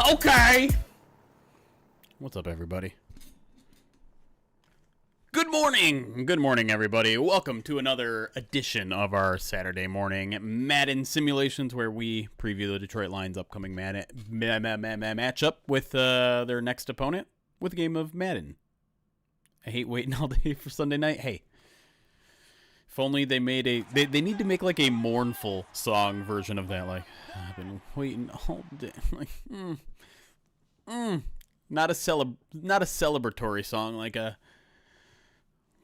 Okay. What's up, everybody? Good morning. Good morning, everybody. Welcome to another edition of our Saturday morning Madden simulations, where we preview the Detroit Lions' upcoming matchup with their next opponent with a game of Madden. I hate waiting all day for Sunday night. Hey, if only they made they need to make like a mournful song version of that. Like, I've been waiting all day. Like, not a celebratory song,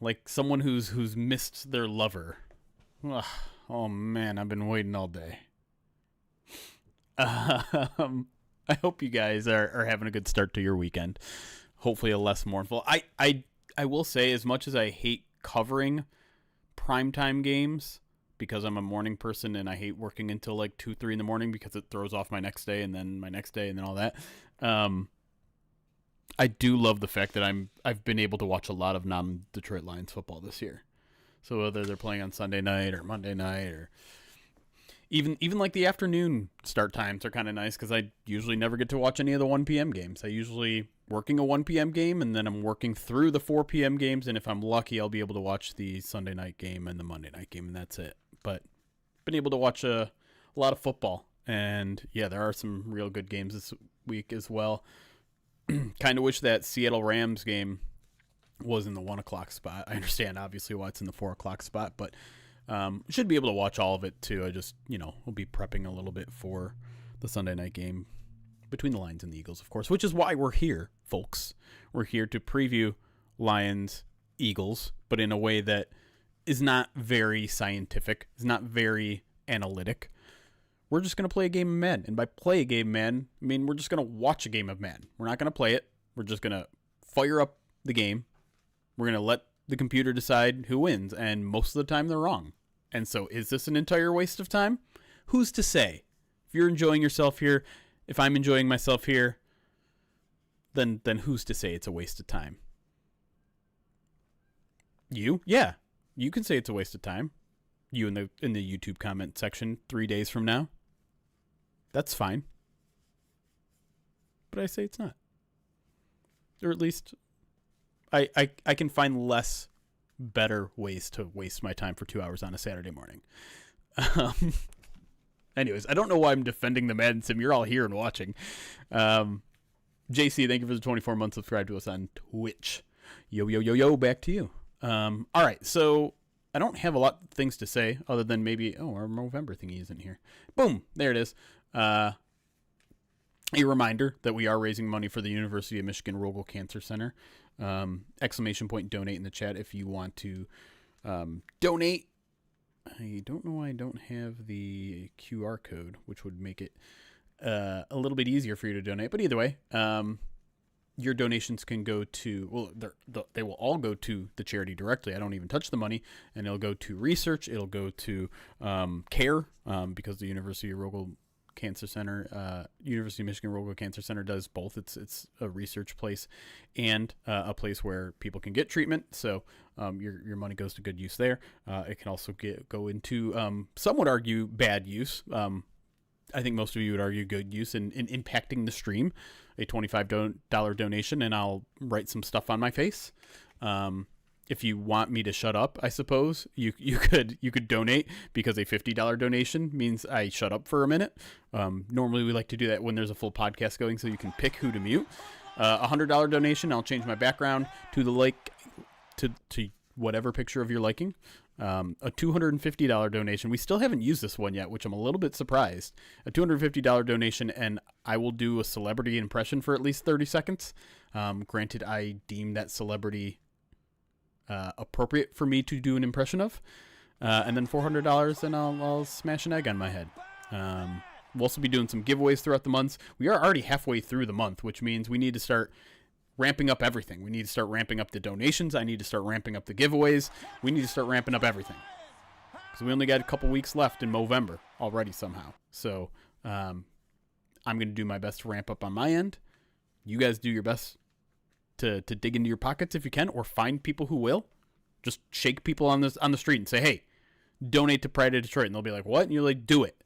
like someone who's missed their lover. Ugh, oh man, I've been waiting all day. I hope you guys are having a good start to your weekend. Hopefully a less mournful. I will say, as much as I hate covering primetime games because I'm a morning person and I hate working until like 2-3 in the morning because it throws off my next day and then my next day and then all that. I do love the fact that I've been able to watch a lot of non-Detroit Lions football this year. So whether they're playing on Sunday night or Monday night, or even like the afternoon start times are kind of nice, because I usually never get to watch any of the 1 p.m. games. I usually working a 1 p.m. game, and then I'm working through the 4 p.m. games, and if I'm lucky, I'll be able to watch the Sunday night game and the Monday night game, and that's it. But been able to watch a lot of football, and yeah, there are some real good games this week as well. Kind of wish that Seattle Rams game was in the 1 o'clock spot. I understand, obviously, why it's in the 4 o'clock spot, but should be able to watch all of it, too. I just, we'll be prepping a little bit for the Sunday night game between the Lions and the Eagles, of course, which is why we're here, folks. We're here to preview Lions-Eagles, but in a way that is not very scientific, is not very analytic. We're just going to play a game of Madden. And by play a game of Madden, I mean we're just going to watch a game of Madden. We're not going to play it. We're just going to fire up the game. We're going to let the computer decide who wins. And most of the time, they're wrong. And so is this an entire waste of time? Who's to say? If you're enjoying yourself here, if I'm enjoying myself here, then who's to say it's a waste of time? You? Yeah. You can say it's a waste of time. You in the YouTube comment section 3 days from now. That's fine. But I say it's not. Or at least I can find less better ways to waste my time for 2 hours on a Saturday morning. Anyways, I don't know why I'm defending the Madden Sim. You're all here and watching. JC, thank you for the 24-month subscribe to us on Twitch. Yo, back to you. All right, so I don't have a lot of things to say other than maybe, our November thingy isn't here. Boom, there it is. A reminder that we are raising money for the University of Michigan Rogel Cancer Center. Exclamation point donate in the chat if you want to donate. I don't know why I don't have the QR code, which would make it a little bit easier for you to donate. But either way, your donations can go to, they will all go to the charity directly. I don't even touch the money, and it'll go to research. It'll go to care, because the University of Rogel Cancer Center, University of Michigan Rogel Cancer Center does both. It's a research place and a place where people can get treatment. So your money goes to good use there. It can also go into, some would argue, bad use. I think most of you would argue good use in impacting the stream. A $25 donation, and I'll write some stuff on my face. If you want me to shut up, I suppose you could donate, because a $50 donation means I shut up for a minute. Normally we like to do that when there's a full podcast going, so you can pick who to mute. $100 donation, I'll change my background to to whatever picture of your liking. A $250 donation. We still haven't used this one yet, which I'm a little bit surprised. A $250 donation, and I will do a celebrity impression for at least 30 seconds. Granted, I deem that celebrity appropriate for me to do an impression of. And then $400, and I'll smash an egg on my head. We'll also be doing some giveaways throughout the months. We are already halfway through the month, which means we need to start ramping up everything. We need to start ramping up the donations. I need to start ramping up the giveaways. We need to start ramping up everything, because we only got a couple weeks left in November already somehow. So I'm going to do my best to ramp up on my end. You guys do your best to dig into your pockets if you can, or find people who will. Just shake people on the street and say, hey, donate to Pride of Detroit. And they'll be like, what? And you're like, do it.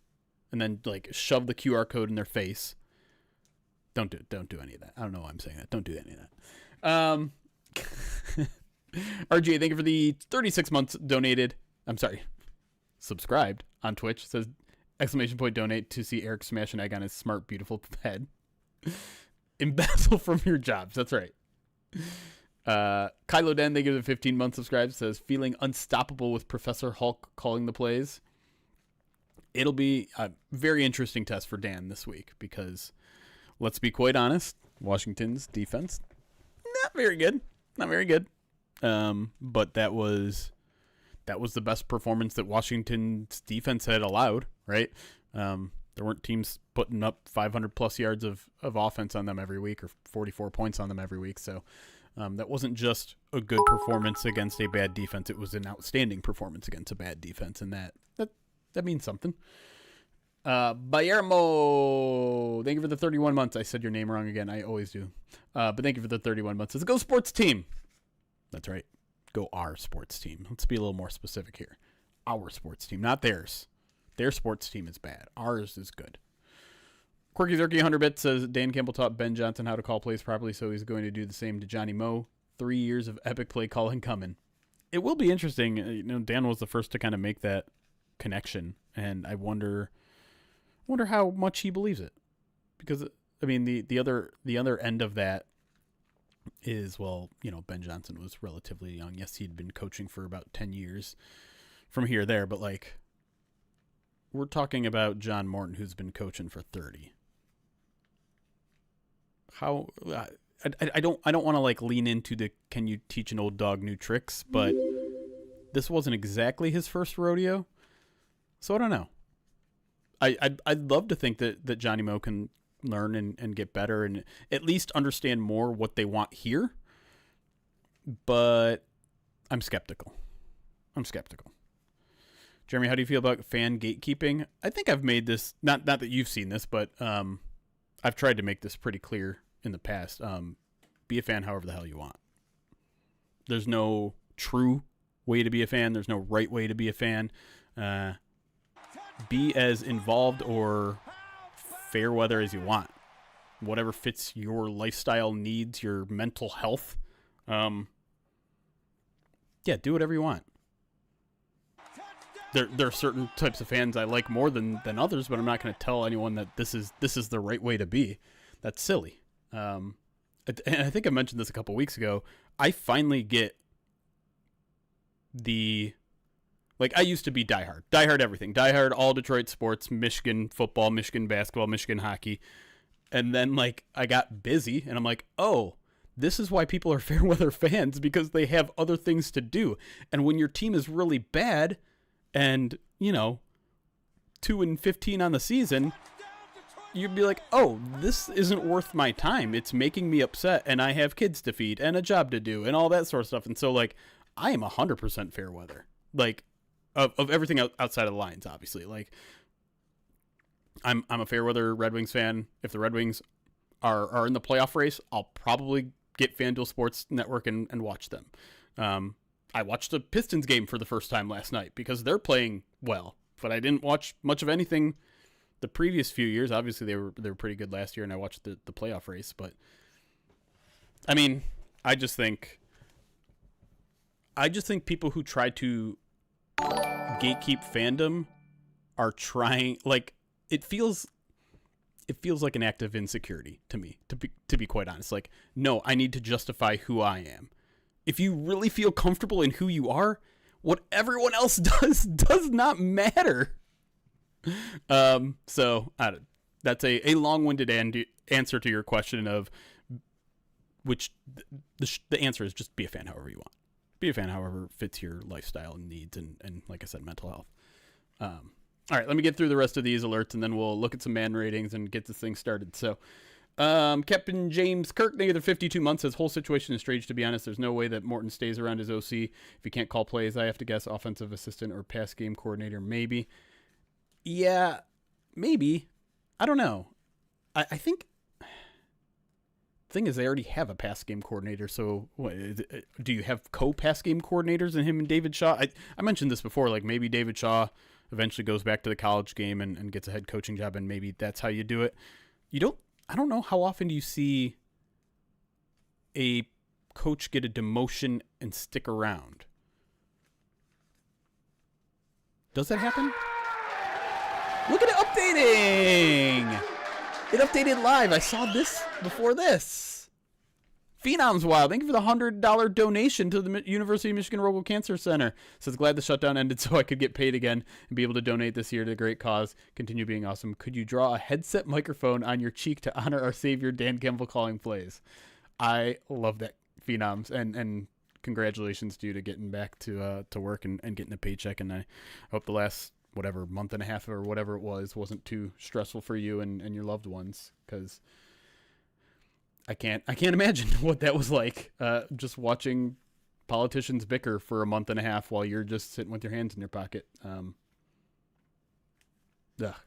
And then like shove the QR code in their face. Don't do any of that. I don't know why I'm saying that. Don't do any of that. RGA, thank you for the 36 months donated. I'm sorry, subscribed on Twitch. It says exclamation point donate to see Eric smash an egg on his smart, beautiful head. Embezzle from your jobs. That's right. Kylo Den, they give it 15 months subscribed. Says feeling unstoppable with Professor Hulk calling the plays. It'll be a very interesting test for Dan this week because, let's be quite honest, Washington's defense not very good. Not very good. But that was the best performance that Washington's defense had allowed, right? There weren't teams putting up 500 plus yards of offense on them every week or 44 points on them every week. So that wasn't just a good performance against a bad defense. It was an outstanding performance against a bad defense, and that means something. Bayermo, thank you for the 31 months. I said your name wrong again. I always do. But thank you for the 31 months. Let's go sports team. That's right. Go our sports team. Let's be a little more specific here. Our sports team, not theirs. Their sports team is bad. Ours is good. Quirky Zerky 100 bits says Dan Campbell taught Ben Johnson how to call plays properly, so he's going to do the same to Johnny Moe. 3 years of epic play calling coming. It will be interesting. Dan was the first to kind of make that connection, and I wonder how much he believes it, because I mean the other end of that is, well, Ben Johnson was relatively young. Yes, he'd been coaching for about 10 years from here there, but like we're talking about John Morton, who's been coaching for 30. How I don't want to like lean into the can you teach an old dog new tricks, but this wasn't exactly his first rodeo, so I don't know. I'd love to think that Johnny Moe can learn and get better and at least understand more what they want here. But I'm skeptical. Jeremy, how do you feel about fan gatekeeping? I think I've made this, not that you've seen this, but I've tried to make this pretty clear in the past. Be a fan however the hell you want. There's no true way to be a fan. There's no right way to be a fan. Be as involved or fair weather as you want. Whatever fits your lifestyle needs, your mental health. Do whatever you want. There are certain types of fans I like more than others, but I'm not going to tell anyone that this is the right way to be. That's silly. And I think I mentioned this a couple weeks ago. I finally get I used to be diehard everything, diehard all Detroit sports, Michigan football, Michigan basketball, Michigan hockey. And then like I got busy and I'm like, oh, this is why people are fair weather fans, because they have other things to do. And when your team is really bad and, 2-15 on the season, you'd be like, oh, this isn't worth my time. It's making me upset and I have kids to feed and a job to do and all that sort of stuff. And so like, I am 100% fair weather. Like, of everything outside of the lines, obviously. Like, I'm a fair weather Red Wings fan. If the Red Wings are in the playoff race, I'll probably get FanDuel Sports Network and watch them. I watched the Pistons game for the first time last night because they're playing well, but I didn't watch much of anything the previous few years. Obviously, they were pretty good last year, and I watched the playoff race. But I mean, I just think people who try to gatekeep fandom are trying, like, it feels like an act of insecurity to me, to be quite honest. Like, no, I need to justify who I am. If you really feel comfortable in who you are, what everyone else does not matter. So that's a long-winded answer to your question of which the answer is just be a fan however you want. Be a fan however fits your lifestyle and needs and like I said, mental health. All right, let me get through the rest of these alerts and then we'll look at some man ratings and get this thing started. So Captain James Kirk, negative 52 months, says whole situation is strange, to be honest. There's no way that Morton stays around his OC. If he can't call plays, I have to guess offensive assistant or pass game coordinator, maybe. Yeah, maybe. I don't know. I think the thing is they already have a pass game coordinator, so do you have co-pass game coordinators in him and David Shaw? I mentioned this before, like maybe David Shaw eventually goes back to the college game and gets a head coaching job, and maybe that's how you do it. I don't know how often do you see a coach get a demotion and stick around. Does that happen? Look at it updating! It updated live. I saw this before this. Phenom's Wild. Thank you for the $100 donation to the University of Michigan Rogal Cancer Center. Says, glad the shutdown ended so I could get paid again and be able to donate this year to a great cause. Continue being awesome. Could you draw a headset microphone on your cheek to honor our savior, Dan Campbell, calling plays? I love that, Phenoms. And congratulations to you to getting back to work and getting a paycheck. And I hope the last, whatever, month and a half or whatever it was, wasn't too stressful for you and your loved ones, because I can't imagine what that was like, just watching politicians bicker for a month and a half while you're just sitting with your hands in your pocket.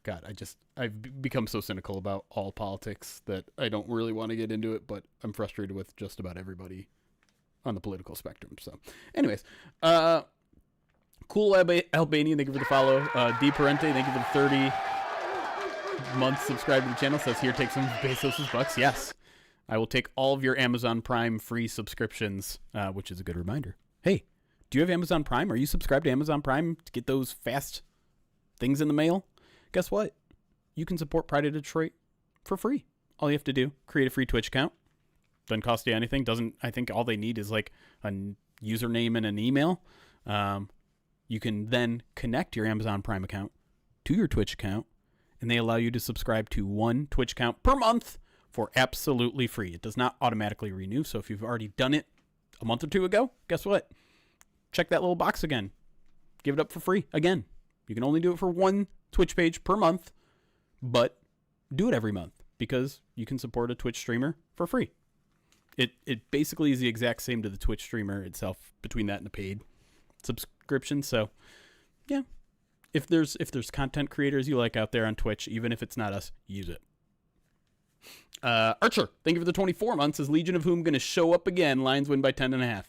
God, I've become so cynical about all politics that I don't really want to get into it, but I'm frustrated with just about everybody on the political spectrum. So anyways, Cool Albanian, thank you for the follow. D Parente, thank you for the 30 months subscribed to the channel. Says, here, take some of Bezos' bucks. Yes, I will take all of your Amazon Prime free subscriptions, which is a good reminder. Hey, do you have Amazon Prime? Are you subscribed to Amazon Prime to get those fast things in the mail? Guess what? You can support Pride of Detroit for free. All you have to do, create a free Twitch account. Doesn't cost you anything. I think all they need is like a username and an email. You can then connect your Amazon Prime account to your Twitch account, and they allow you to subscribe to one Twitch account per month for absolutely free. It does not automatically renew, so if you've already done it a month or two ago, guess what? Check that little box again. Give it up for free again. You can only do it for one Twitch page per month, but do it every month because you can support a Twitch streamer for free. It basically is the exact same to the Twitch streamer itself between that and a paid subscription. So yeah, if there's content creators you like out there on Twitch, even if it's not us, use it. Archer, thank you for the 24 months. Is Legion of Whom going to show up again? Lions win by 10.5.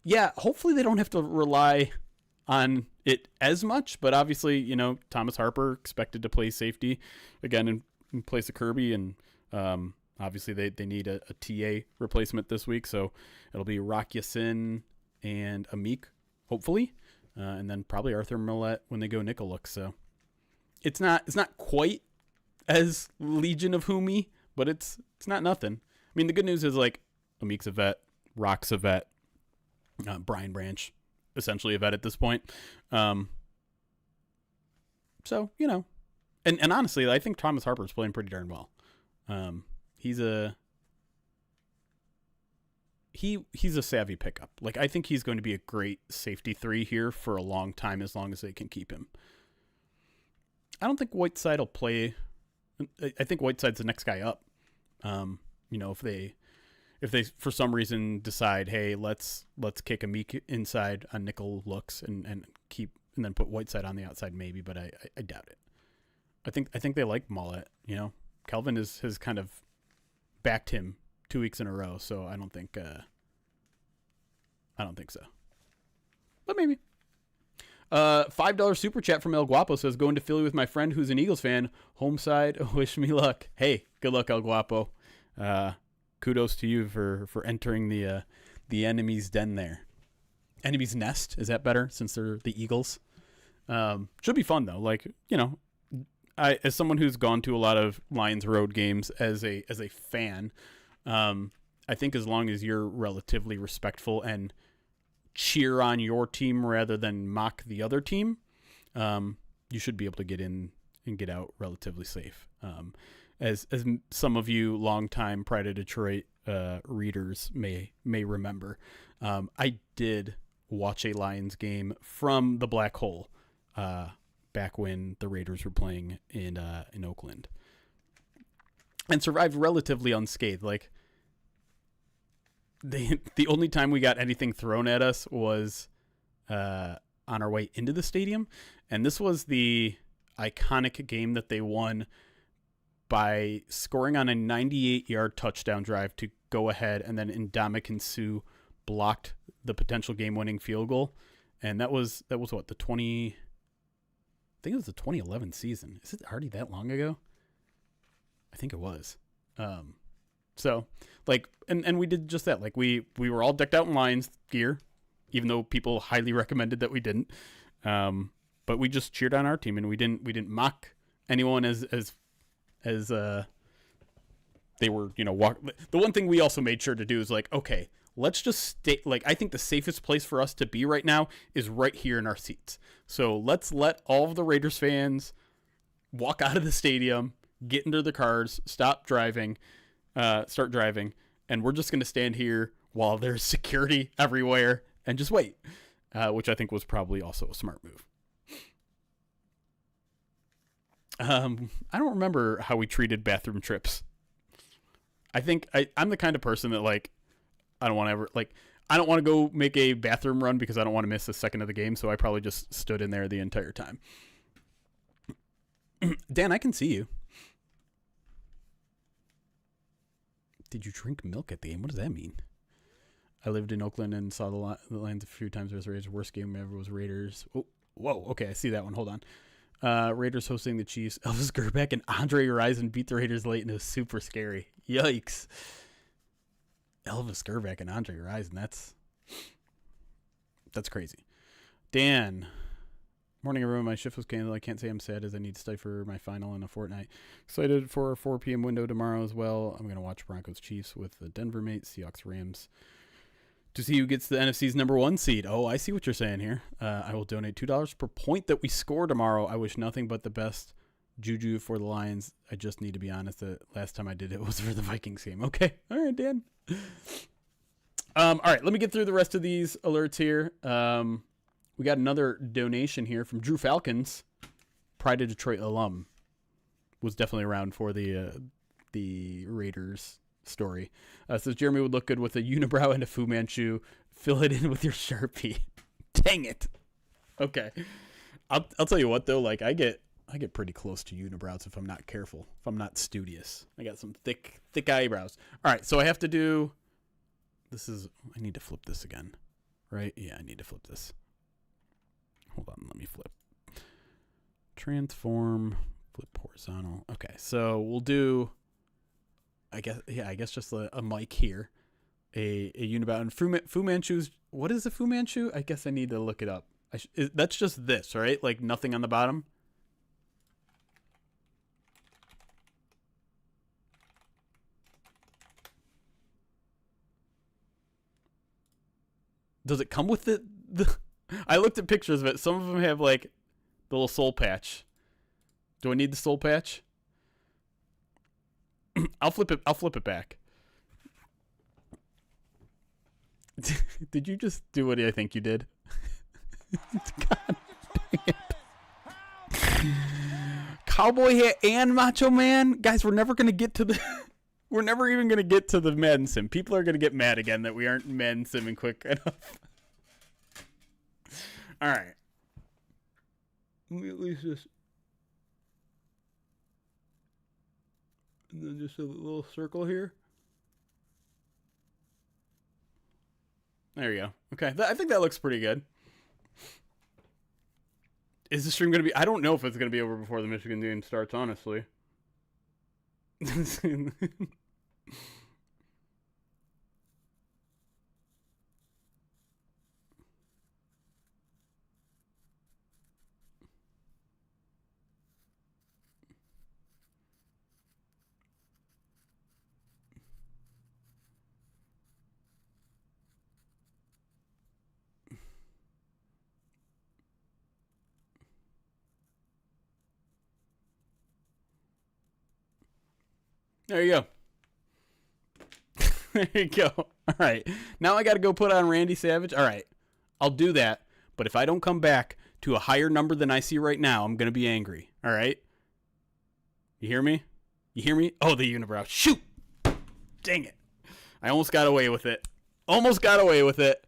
Yeah, hopefully they don't have to rely on it as much, but obviously, you know, Thomas Harper expected to play safety again in place of Kirby, and obviously they need a TA replacement this week, so it'll be Rock Yassin and Amik, hopefully, and then probably Arthur Millette when they go nickel look. So it's not quite as Legion of Whom-y, but it's not nothing. I mean, the good news is, like, Amik's a vet, Rock's a vet, Brian Branch essentially a vet at this point. So, you know, and honestly, I think Thomas Harper's playing pretty darn well. He's a savvy pickup. Like, I think he's going to be a great safety 3 here for a long time, as long as they can keep him. I don't think Whiteside will play. I think Whiteside's the next guy up. You know, if they for some reason decide, hey, let's kick Amik inside on nickel looks and then put Whiteside on the outside, maybe, but I doubt it. I think they like Mullet. You know, Kelvin has kind of backed him 2 weeks in a row, so I don't think so. But maybe. $5 super chat from El Guapo says, going to Philly with my friend who's an Eagles fan. Home side, wish me luck. Hey, good luck, El Guapo. Kudos to you for entering the enemy's den there. Enemy's nest, is that better since they're the Eagles? Should be fun though. Like, you know, as someone who's gone to a lot of Lions road games as a fan, I think as long as you're relatively respectful and cheer on your team rather than mock the other team, you should be able to get in and get out relatively safe. As some of you longtime Pride of Detroit readers may remember, I did watch a Lions game from the Black Hole back when the Raiders were playing in Oakland, and survived relatively unscathed. Like, the only time we got anything thrown at us was on our way into the stadium, and this was the iconic game that they won by scoring on a 98-yard touchdown drive to go ahead, and then Ndamukong Suh blocked the potential game-winning field goal, and that was what, I think it was the 2011 season. Is it already that long ago? I think it was. So like, and we did just that. Like we were all decked out in Lions gear, even though people highly recommended that we didn't. But we just cheered on our team, and we didn't mock anyone as they were, walk. The one thing we also made sure to do is like, okay, let's just stay. Like, I think the safest place for us to be right now is right here in our seats. So let's let all of the Raiders fans walk out of the stadium, get into the cars, start driving, and we're just going to stand here while there's security everywhere and just wait, which I think was probably also a smart move. I don't remember how we treated bathroom trips. I think I'm the kind of person that, like, I don't want to go make a bathroom run because I don't want to miss a second of the game, so I probably just stood in there the entire time. Dan, I can see you. Did you drink milk at the game? What does that mean? I lived in Oakland and saw the Lions a few times. It was Raiders. Worst game ever was Raiders. Oh, whoa. Okay, I see that one. Hold on. Raiders hosting the Chiefs. Elvis Gerbeck and Andre Rison beat the Raiders late, and it was super scary. Yikes. Elvis Gerbeck and Andre Rison. That's crazy. Dan. Morning, everyone. My shift was canceled. I can't say I'm sad as I need to study for my final in a fortnight. Excited for a 4 p.m. window tomorrow as well. I'm going to watch Broncos Chiefs with the Denver mates, Seahawks Rams, to see who gets the NFC's number 1 seed. Oh, I see what you're saying here. I will donate $2 per point that we score tomorrow. I wish nothing but the best juju for the Lions. I just need to be honest. The last time I did it was for the Vikings game. Okay. All right, Dan. All right. Let me get through the rest of these alerts here. We got another donation here from Drew Falcons. Pride of Detroit alum. Was definitely around for the Raiders story. Says Jeremy would look good with a unibrow and a Fu Manchu. Fill it in with your Sharpie. Dang it. Okay. I'll tell you what though, like I get pretty close to unibrows if I'm not careful. If I'm not studious. I got some thick eyebrows. All right, so I have to do I need to flip this again. Right? Yeah, I need to flip this. Hold on, let me flip. Transform, flip horizontal. Okay, so we'll do I guess just a mic here, a unibrow, and Fu Manchu's. What is a Fu Manchu? I guess I need to look it up. That's just this, right? Like nothing on the bottom. Does it come with the? I looked at pictures of it. Some of them have like the little soul patch. Do I need the soul patch? I'll flip it back. Did you just do what I think you did? God dang it. Cowboy hat and Macho Man? Guys, we're never going to get to the... We're never even going to get to the Madden sim. People are going to get mad again that we aren't Madden simming quick enough. All right. Let me at least just... And then just a little circle here. There you go. Okay, I think that looks pretty good. Is the stream going to be... I don't know if it's going to be over before the Michigan game starts, honestly. There you go. There you go. All right. Now I got to go put on Randy Savage. All right. I'll do that. But if I don't come back to a higher number than I see right now, I'm going to be angry. All right. You hear me? You hear me? Oh, the unibrow. Shoot. Dang it. I almost got away with it. Almost got away with it.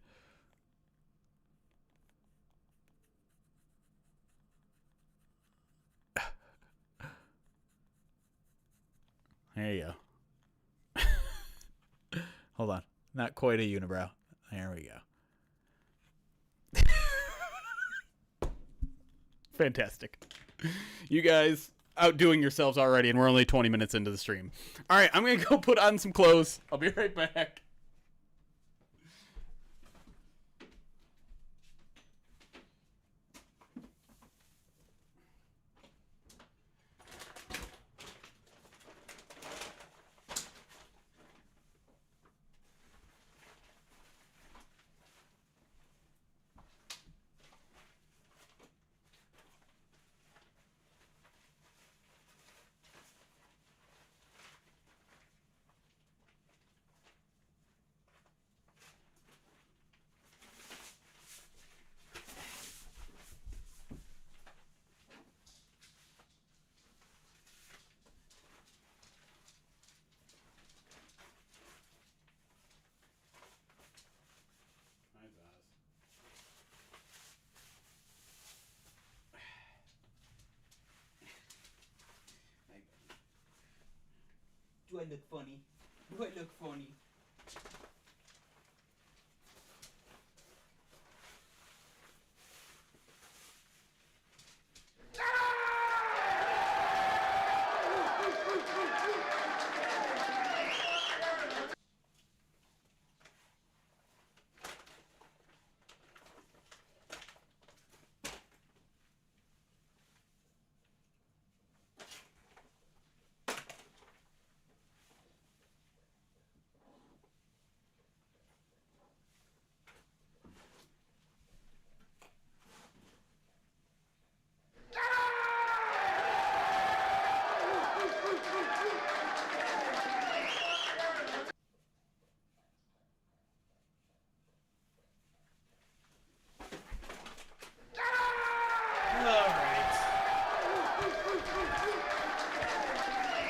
There you go. Hold on. Not quite a unibrow. There we go. Fantastic. You guys, outdoing yourselves already, and we're only 20 minutes into the stream. All right, I'm going to go put on some clothes. I'll be right back. Do I look funny? Do I look funny?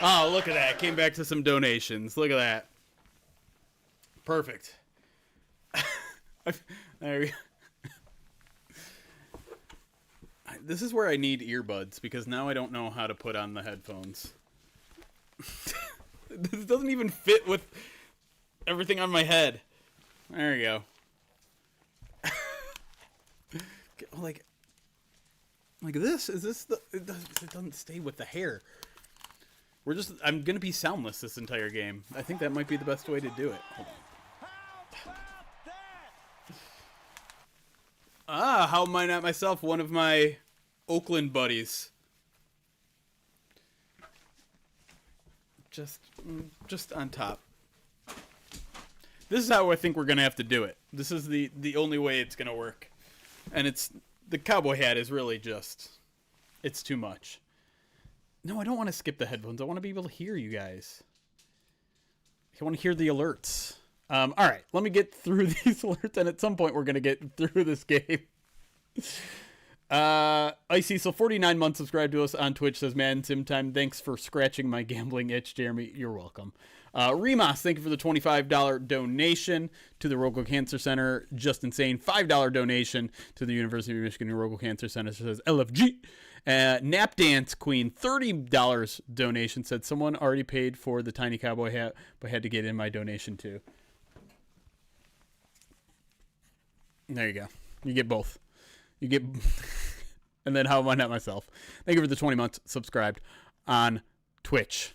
Oh, look at that. Came back to some donations. Look at that. Perfect. There we go. This is where I need earbuds, because now I don't know how to put on the headphones. This doesn't even fit with everything on my head. There we go. Like this? Is this the... It doesn't stay with the hair. I'm going to be soundless this entire game. I think that might be the best way to do it. How am I not myself one of my Oakland buddies? Just on top. This is how I think we're going to have to do it. This is the only way it's going to work. And the cowboy hat is really it's too much. No, I don't want to skip the headphones. I want to be able to hear you guys. I want to hear the alerts. All right, let me get through these alerts, and at some point we're going to get through this game. Icy, so 49 months subscribed to us on Twitch, says Madden Sim Time. Thanks for scratching my gambling itch, Jeremy. You're welcome. Remas, thank you for the $25 donation to the Rogo Cancer Center. Just insane. $5 donation to the University of Michigan Rogo Cancer Center, says LFG. Nap Dance Queen, $30 donation, said someone already paid for the tiny cowboy hat, but had to get in my donation too. There you go. You get both. You get, and then how am I not myself? Thank you for the 20 months subscribed on Twitch.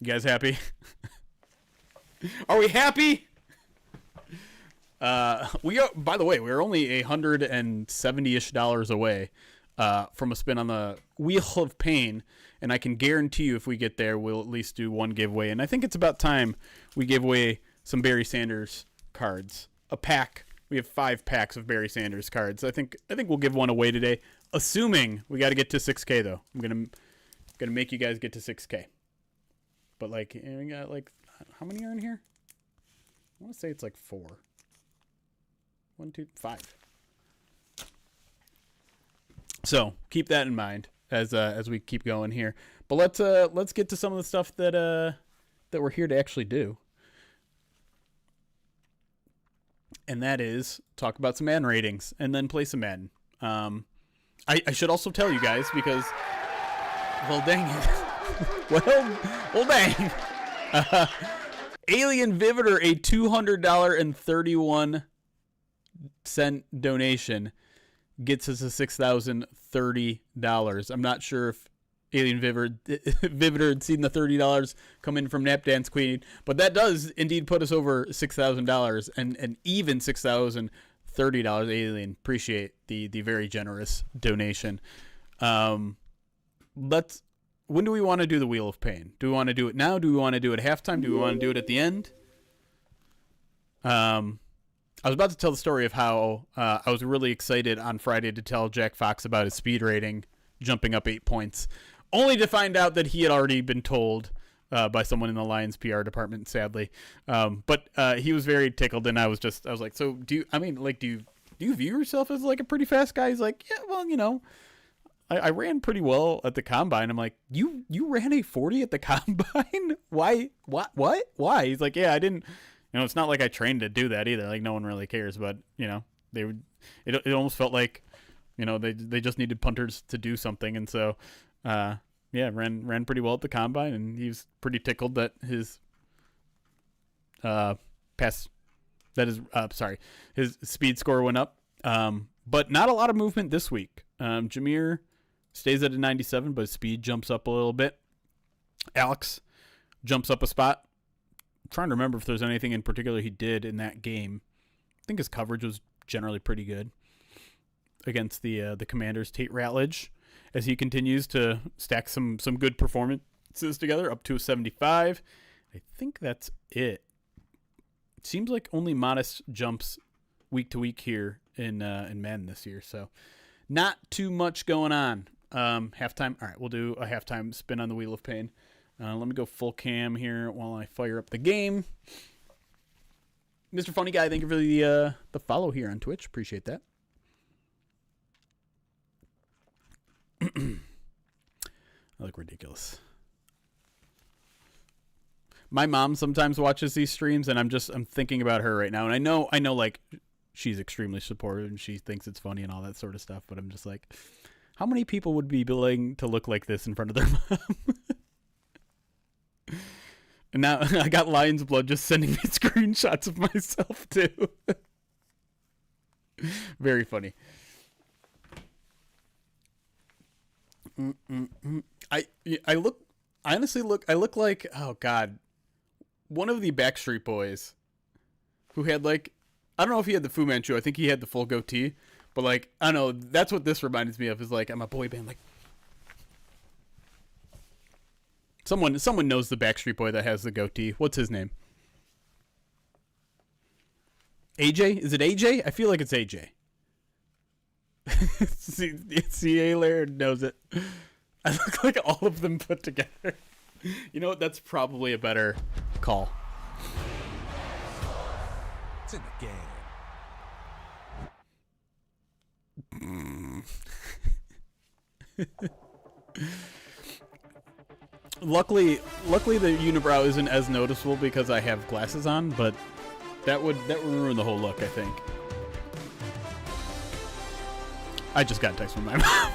You guys happy? Are we happy? We are, by the way, we're only $170-ish away from a spin on the Wheel of Pain, and I can guarantee you if we get there, we'll at least do one giveaway. And I think it's about time we give away some Barry Sanders cards. A pack. We have 5 packs of Barry Sanders cards. I think we'll give one away today, assuming we got to get to 6K though. I'm gonna make you guys get to 6K. But like, we got like, how many are in here? I want to say it's like 4. 1, 2, 5. So keep that in mind as we keep going here. But let's get to some of the stuff that we're here to actually do. And that is talk about some Madden ratings and then play some Madden. I should also tell you guys because, well, dang it. well, dang. Alien Vivitor, a $200.31 donation, gets us a $6,030. I'm not sure if Alien Vivitor had seen the $30 come in from Nap Dance Queen, but that does indeed put us over $6,000 and even $6,030. Alien, appreciate the very generous donation. When do we want to do the Wheel of Pain? Do we want to do it now? Do we want to do it at halftime? Do we want to do it at the end? I was about to tell the story of how I was really excited on Friday to tell Jack Fox about his speed rating jumping up 8 points, only to find out that he had already been told by someone in the Lions PR department, sadly. But he was very tickled, and I was like, so do you view yourself as like a pretty fast guy? He's like, yeah, well, I ran pretty well at the combine. I'm like, you ran a 40 at the combine? Why? What? Why? He's like, yeah, I didn't. It's not like I trained to do that either. Like, no one really cares. But they would. It almost felt like, they just needed punters to do something, and so, ran pretty well at the combine, and he was pretty tickled that his his speed score went up. But not a lot of movement this week. Jameer stays at a 97, but his speed jumps up a little bit. Alex jumps up a spot. I'm trying to remember if there's anything in particular he did in that game. I think his coverage was generally pretty good against the Commanders. Tate Ratledge, as he continues to stack some good performances together, up to a 75. I think that's it. It seems like only modest jumps week to week here in Madden this year, so not too much going on. Halftime. All right, we'll do a halftime spin on the Wheel of Pain. Let me go full cam here while I fire up the game. Mr. Funny Guy, thank you for the follow here on Twitch. Appreciate that. I look ridiculous. My mom sometimes watches these streams, and I'm thinking about her right now, and I know like she's extremely supportive and she thinks it's funny and all that sort of stuff, but I'm just like, how many people would be willing to look like this in front of their mom? And now I got Lion's Blood just sending me screenshots of myself too. Very funny. I look like, oh God, one of the Backstreet Boys who had like, I don't know if he had the Fu Manchu. I think he had the full goatee. But like, I don't know. That's what this reminds me of. Is like, I'm a boy band. Like, someone knows the Backstreet Boy that has the goatee. What's his name? AJ? Is it AJ? I feel like it's AJ. CA Laird knows it. I look like all of them put together. You know what? That's probably a better call. It's in the game. Luckily the unibrow isn't as noticeable because I have glasses on, but that would ruin the whole look, I think. I just got a text from my mom.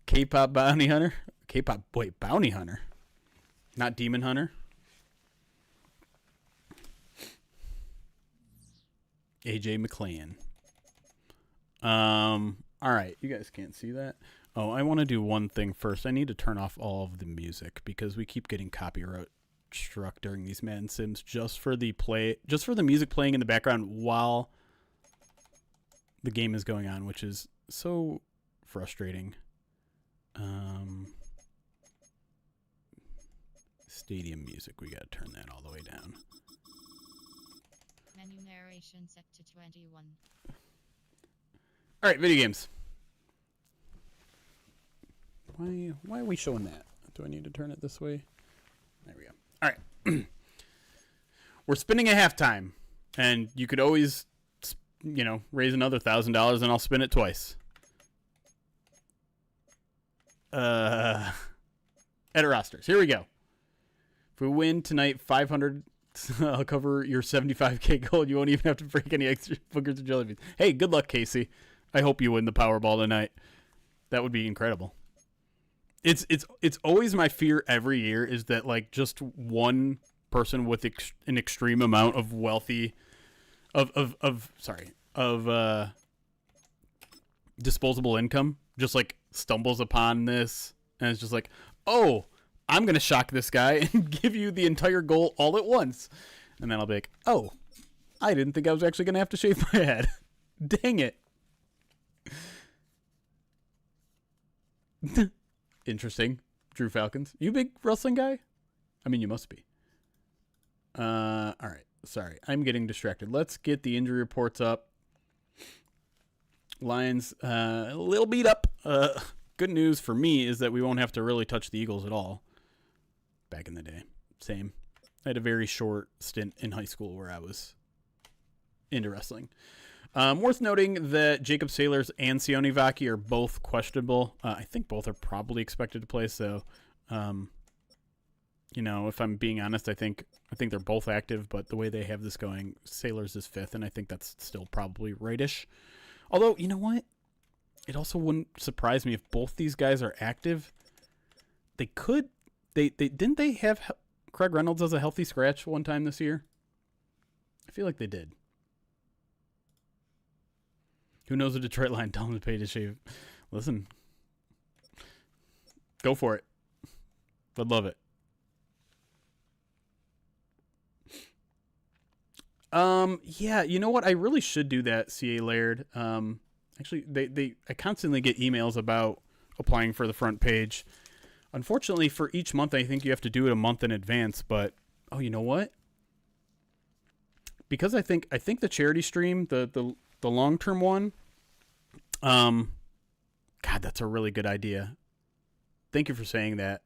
K-pop bounty hunter? Bounty hunter. Not demon hunter. AJ McClain. All right, you guys can't see that. Oh, I want to do one thing first. I need to turn off all of the music because we keep getting copyright struck during these Madden Sims just for the music playing in the background while the game is going on, which is so frustrating. Stadium music, we gotta turn that all the way down. Menu narration set to 21. All right, video games. Why are we showing that? Do I need to turn it this way? There we go. All right. We're spinning at halftime, and you could always, raise another $1,000, and I'll spin it twice. Edit rosters. Here we go. If we win tonight, 500. I'll cover your 75K goal. You won't even have to break any extra boogers or jelly beans. Hey, good luck, Casey. I hope you win the Powerball tonight. That would be incredible. It's always my fear every year is that like just one person with an extreme amount of wealthy, disposable income just like stumbles upon this and it's just like, oh, I'm gonna shock this guy and give you the entire goal all at once, and then I'll be like, oh, I didn't think I was actually gonna have to shave my head. Dang it. Interesting. Drew Falcons. You a big wrestling guy? I mean, you must be. All right. Sorry, I'm getting distracted. Let's get the injury reports up. Lions, a little beat up. Good news for me is that we won't have to really touch the Eagles at all. Back in the day. Same. I had a very short stint in high school where I was into wrestling. Worth noting that Jacob Sailors and Sione Vaki are both questionable. I think both are probably expected to play. So, if I'm being honest, I think they're both active. But the way they have this going, Sailors is 5th, and I think that's still probably rightish. Although, you know what? It also wouldn't surprise me if both these guys are active. They could. They didn't they have Craig Reynolds as a healthy scratch one time this year? I feel like they did. Who knows a Detroit Lion? Tell him to pay to shave. Listen. Go for it. I'd love it. Yeah, you know what? I really should do that, C.A. Laird. Actually, I constantly get emails about applying for the front page. Unfortunately, for each month, I think you have to do it a month in advance. But, oh, you know what? Because I think the charity stream, the long-term one, God, that's a really good idea. Thank you for saying that.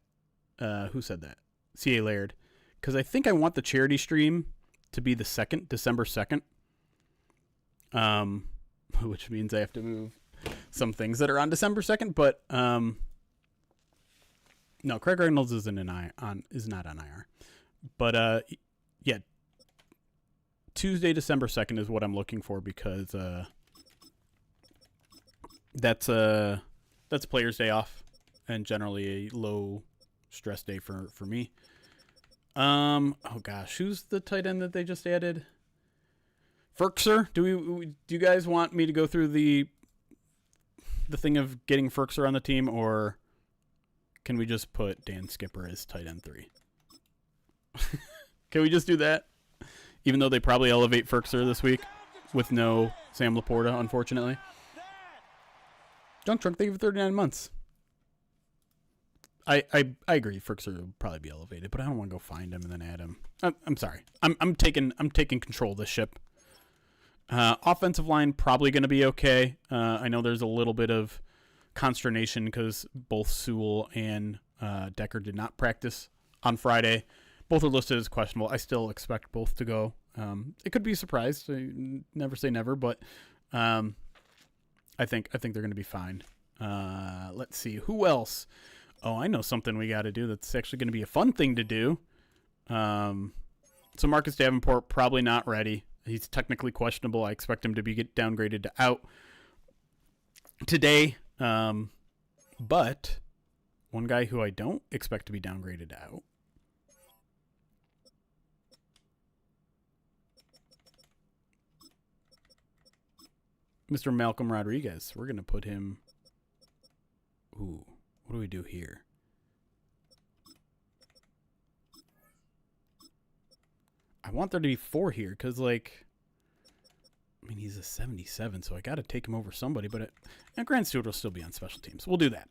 Who said that? C.A. Laird. Because I think I want the charity stream to be the 2nd, December 2nd. Which means I have to move some things that are on December 2nd. But, no, Craig Reynolds is not on IR. But, yeah. Tuesday, December 2nd is what I'm looking for because that's Players' Day off and generally a low stress day for me. Oh gosh, who's the tight end that they just added? Ferkser? Do you guys want me to go through the thing of getting Ferkser on the team, or can we just put Dan Skipper as tight end 3? Can we just do that? Even though they probably elevate Ferkser this week with no Sam Laporta, unfortunately. Junk Trunk, thank you for 39 months. I agree. Ferkser will probably be elevated, but I don't want to go find him and then add him. I'm sorry. I'm taking control of this ship. Offensive line probably going to be okay. I know there's a little bit of consternation because both Sewell and Decker did not practice on Friday. Both are listed as questionable. I still expect both to go. It could be a surprise. Never say never, but I think they're going to be fine. Let's see. Who else? Oh, I know something we got to do that's actually going to be a fun thing to do. So Marcus Davenport, probably not ready. He's technically questionable. I expect him to get downgraded to out today. But one guy who I don't expect to be downgraded to out. Mr. Malcolm Rodriguez. We're going to put him... Ooh, what do we do here? I want there to be 4 here because, like... I mean, he's a 77, so I got to take him over somebody. But Grant Stewart will still be on special teams. We'll do that.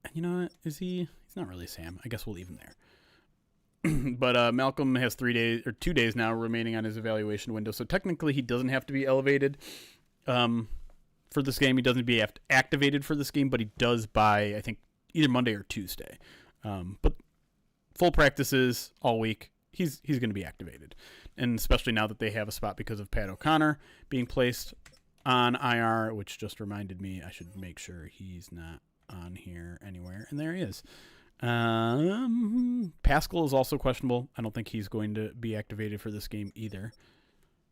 And you know what? Is he... He's not really Sam. I guess we'll leave him there. But Malcolm has 2 days now remaining on his evaluation window. So technically he doesn't have to be elevated for this game. He doesn't be activated for this game, but he does by, I think, either Monday or Tuesday. But full practices all week. He's going to be activated. And especially now that they have a spot because of Pat O'Connor being placed on IR, which just reminded me I should make sure he's not on here anywhere. And there he is. Pascal is also questionable. I don't think he's going to be activated for this game either.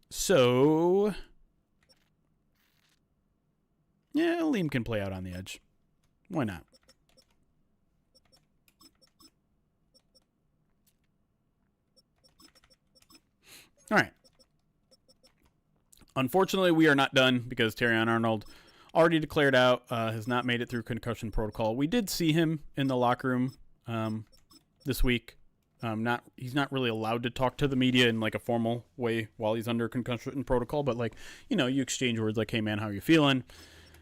So, yeah, Liam can play out on the edge. Why not? All right. Unfortunately, we are not done because Terrion Arnold already declared out, has not made it through concussion protocol. We did see him in the locker room this week. He's not really allowed to talk to the media in like a formal way while he's under concussion protocol, but like, you know, you exchange words like, "Hey man, how you feeling?"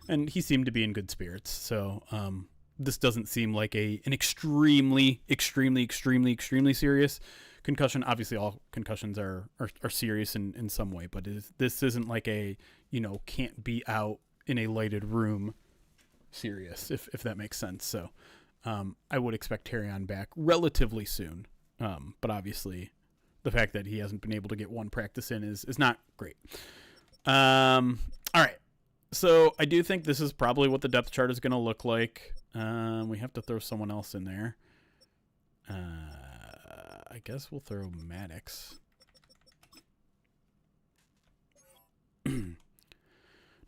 And he seemed to be in good spirits. So this doesn't seem like an extremely serious concussion. Obviously, all concussions are serious in some way, but this isn't like a, you know, can't be out in a lighted room serious, if that makes sense. So I would expect Terrion back relatively soon. But obviously, the fact that he hasn't been able to get one practice in is not great. All right. So I do think this is probably what the depth chart is going to look like. We have to throw someone else in there. I guess we'll throw Maddox.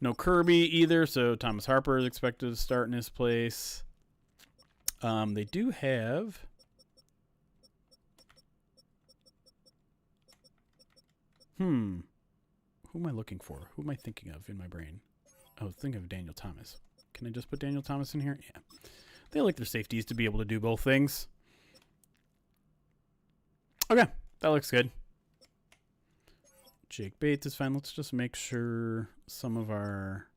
No Kirby either, so Thomas Harper is expected to start in his place. They do have... Who am I looking for? Who am I thinking of in my brain? I was thinking of Daniel Thomas. Can I just put Daniel Thomas in here? Yeah. They like their safeties to be able to do both things. Okay, that looks good. Jake Bates is fine. Let's just make sure some of our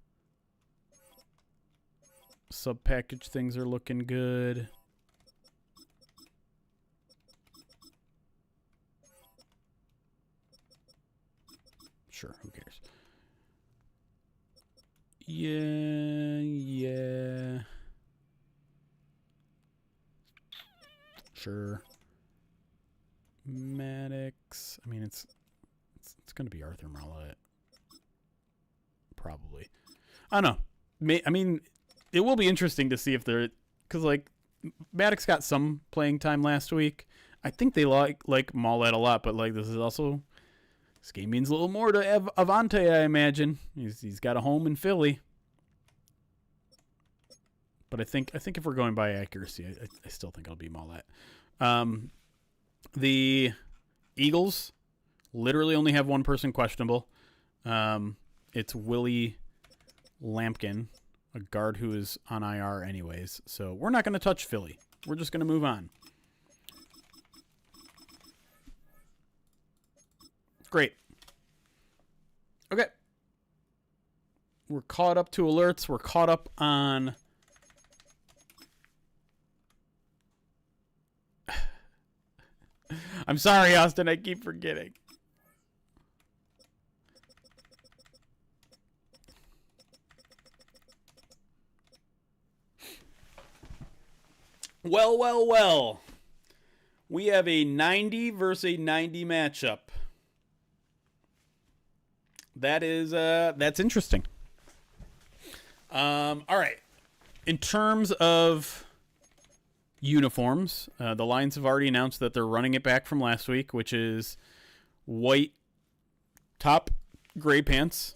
sub-package things are looking good. Sure, who cares? Yeah. Sure. Maddox. I mean, it's going to be Arthur Marlette. Probably. I don't know. I mean, it will be interesting to see if they're... Because, like, Maddox got some playing time last week. I think they like Marlette a lot, but, like, this is also... This game means a little more to Avante, I imagine. He's got a home in Philly. But I think if we're going by accuracy, I still think I'll be Marlette. The Eagles literally only have one person questionable. It's Willie Lampkin, a guard who is on IR anyways. So we're not going to touch Philly. We're just going to move on. Great. Okay. We're caught up to alerts. We're caught up on... I'm sorry, Austin. I keep forgetting. Well. We have a 90 versus a 90 matchup. That's interesting. All right. In terms of uniforms, the Lions have already announced that they're running it back from last week, which is white top, gray pants.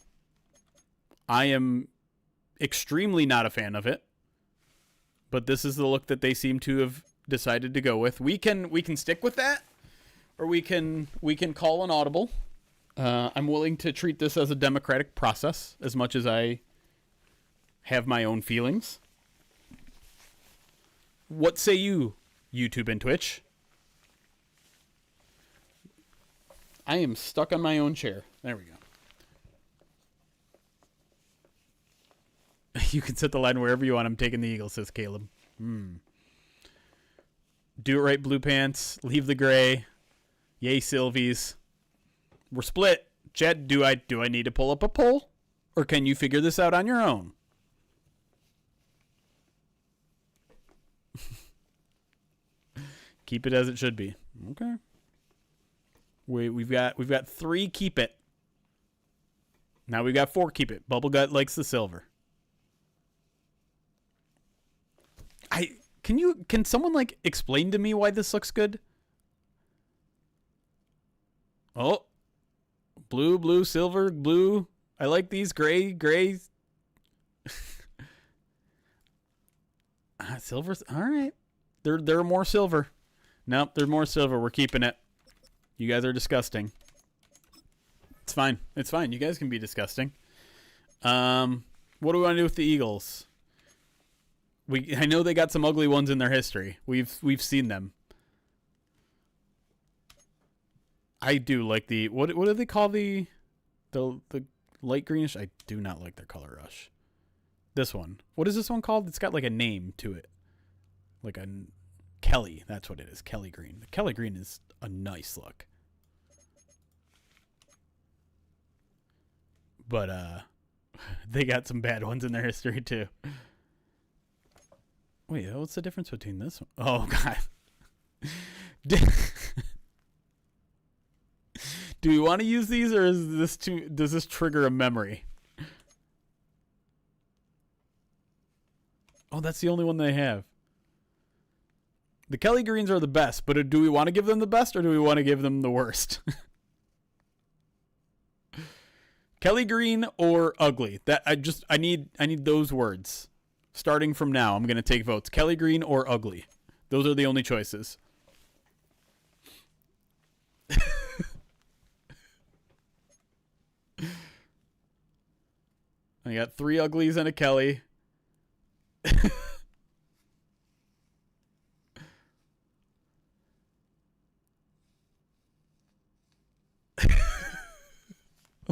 I am extremely not a fan of it, but this is the look that they seem to have decided to go with. We can stick with that, or we can call an audible. I'm willing to treat this as a democratic process as much as I have my own feelings. What say you, YouTube and Twitch? I am stuck on my own chair. There we go. You can set the line wherever you want. I'm taking the Eagles, says Caleb. Do it right, blue pants. Leave the gray. Yay, Sylvies. We're split. Chad, do I need to pull up a poll? Or can you figure this out on your own? Keep it as it should be. Okay. We've got 3 keep it. Now we got 4 keep it. Bubblegut likes the silver. Can someone like explain to me why this looks good? Oh. Blue, silver, blue. I like these gray. Silver's all right. They're more silver. Nope, they're more silver. We're keeping it. You guys are disgusting. It's fine. It's fine. You guys can be disgusting. What do we want to do with the Eagles? I know they got some ugly ones in their history. We've seen them. I do like the what do they call the light greenish? I do not like their color rush. This one. What is this one called? It's got like a name to it. Like a Kelly. That's what it is. Kelly green. The Kelly green is a nice look. But they got some bad ones in their history too. Wait, what's the difference between this one? Oh god. Do we want to use these, or does this trigger a memory? Oh, that's the only one they have. The Kelly greens are the best, but do we want to give them the best, or do we want to give them the worst? Kelly green or ugly? That I need those words. Starting from now, I'm going to take votes. Kelly green or ugly. Those are the only choices. I got 3 uglies and a Kelly.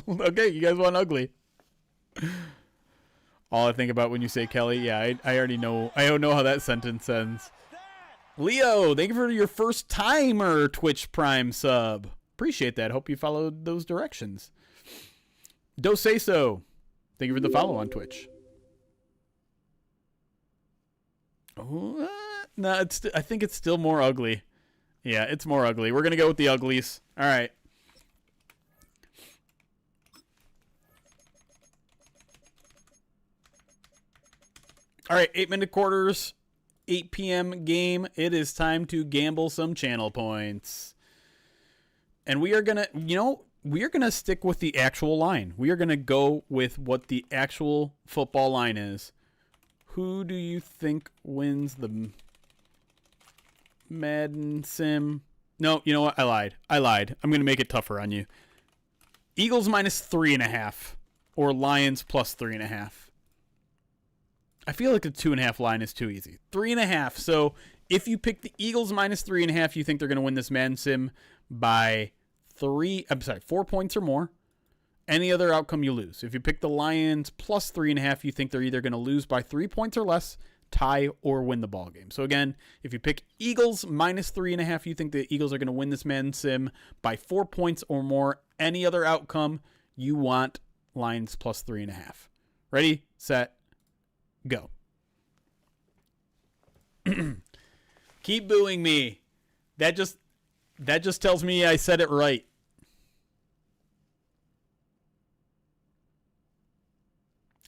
Okay, you guys want ugly. All I think about when you say Kelly, yeah, I already know. I don't know how that sentence ends. Leo, thank you for your first timer Twitch Prime sub. Appreciate that. Hope you followed those directions. Don't say so. Thank you for the follow on Twitch. Oh, no, I think it's still more ugly. Yeah, it's more ugly. We're gonna go with the uglies. All right. All right, 8-minute quarters, 8 p.m. game. It is time to gamble some channel points. And we are going to, we are going to stick with the actual line. We are going to go with what the actual football line is. Who do you think wins the Madden sim? No, you know what? I lied. I'm going to make it tougher on you. Eagles minus 3.5 or Lions plus 3.5. I feel like the 2.5 line is too easy. 3.5. So if you pick the Eagles minus 3.5, you think they're going to win this Madden sim by 4 points or more. Any other outcome, you lose. If you pick the Lions plus 3.5, you think they're either going to lose by 3 points or less, tie, or win the ball game. So again, if you pick Eagles minus 3.5, you think the Eagles are going to win this Madden sim by 4 points or more. Any other outcome, you want Lions plus 3.5. Ready, set, go. Keep booing me. That just tells me I said it right.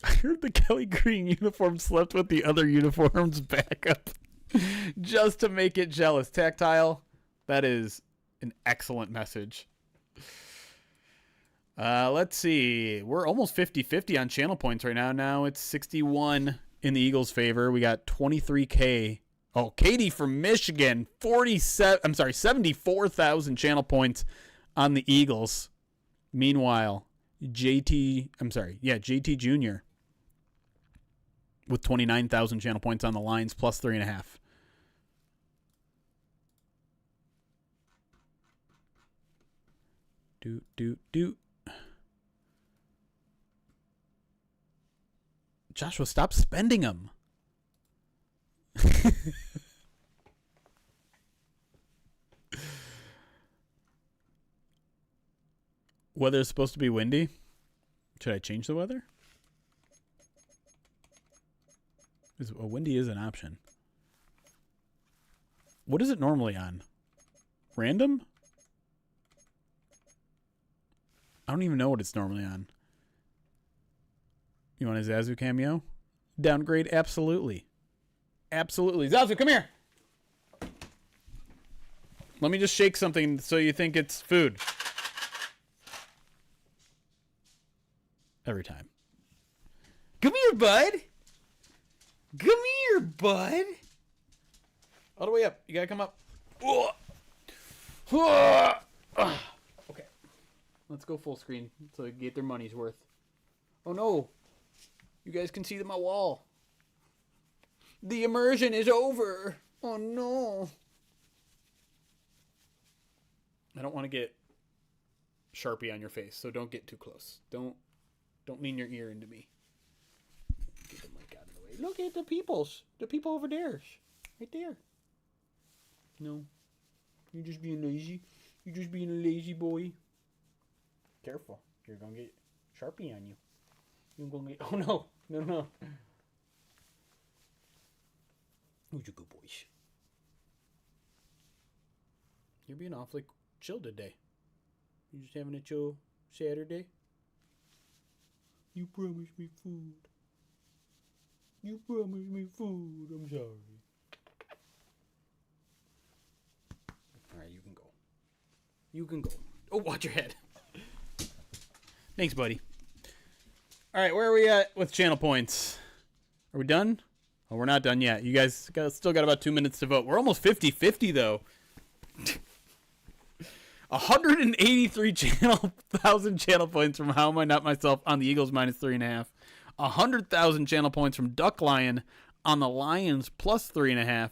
I heard the Kelly green uniform slept with the other uniforms back up just to make it jealous. Tactile, that is an excellent message. Let's see. We're almost 50-50 on channel points right now. Now it's 61 in the Eagles' favor. We got 23K. Oh, Katie from Michigan, 74,000 channel points on the Eagles. Meanwhile, JT Jr. with 29,000 channel points on the Lions plus 3.5. Do. Joshua, stop spending them. Weather is supposed to be windy. Should I change the weather? Windy is an option. What is it normally on? Random? I don't even know what it's normally on. You want a Zazu cameo? Downgrade? Absolutely. Absolutely. Zazu, come here. Let me just shake something so you think it's food. Every time. Come here, bud. Come here, bud. All the way up. You gotta come up. Okay. Let's go full screen so they can get their money's worth. Oh no! You guys can see my wall. The immersion is over. Oh no! I don't want to get Sharpie on your face, so don't get too close. Don't lean your ear into me. Get the mic out of the way. Look at the peoples. The people over there. Right there. No. You're just being lazy. You're just being a lazy boy. Careful. You're going to get Sharpie on you. You're going to get... Oh, no. No. Who's a good boy? You're being awfully chill today. You just having a chill Saturday? You promised me food. You promised me food. I'm sorry. Alright, you can go. You can go. Oh, watch your head. Thanks, buddy. Alright, where are we at with channel points? Are we done? Oh, we're not done yet. You guys still got about 2 minutes to vote. We're almost 50-50, though. 183,000 channel points from How Am I Not Myself on the Eagles -3.5. 100,000 channel points from Duck Lion on the Lions +3.5.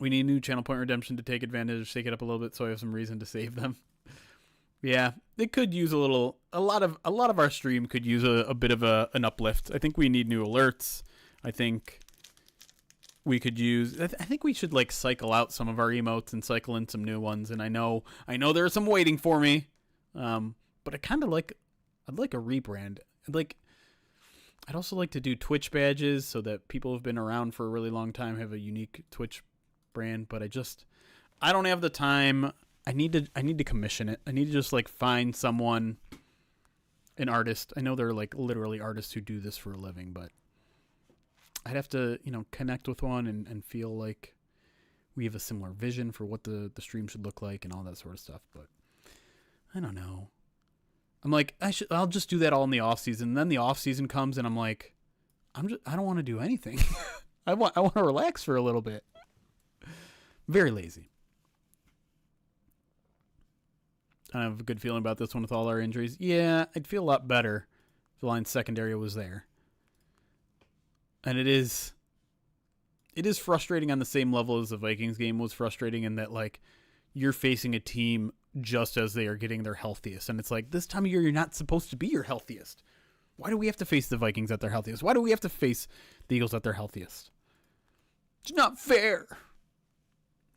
We need new channel point redemption to take advantage, shake it up a little bit so I have some reason to save them. Yeah, they could use a lot of our stream could use a bit of an uplift. I think we need new alerts. I think we could use. I think we should like cycle out some of our emotes and cycle in some new ones. And I know there are some waiting for me. But I'd like a rebrand. I'd also like to do Twitch badges so that people who've been around for a really long time have a unique Twitch brand. But I don't have the time. I need to commission it. I need to just like find someone, an artist. I know there are like literally artists who do this for a living, but I'd have to, connect with one and feel like we have a similar vision for what the stream should look like and all that sort of stuff. But I don't know. I'm like, I'll just do that all in the off season. And then the off season comes and I'm like, I don't want to do anything. I want to relax for a little bit. Very lazy. I have a good feeling about this one with all our injuries. Yeah, I'd feel a lot better if the Lions secondary was there. And it is frustrating on the same level as the Vikings game was frustrating in that, like, you're facing a team just as they are getting their healthiest. And it's like, this time of year, you're not supposed to be your healthiest. Why do we have to face the Vikings at their healthiest? Why do we have to face the Eagles at their healthiest? It's not fair.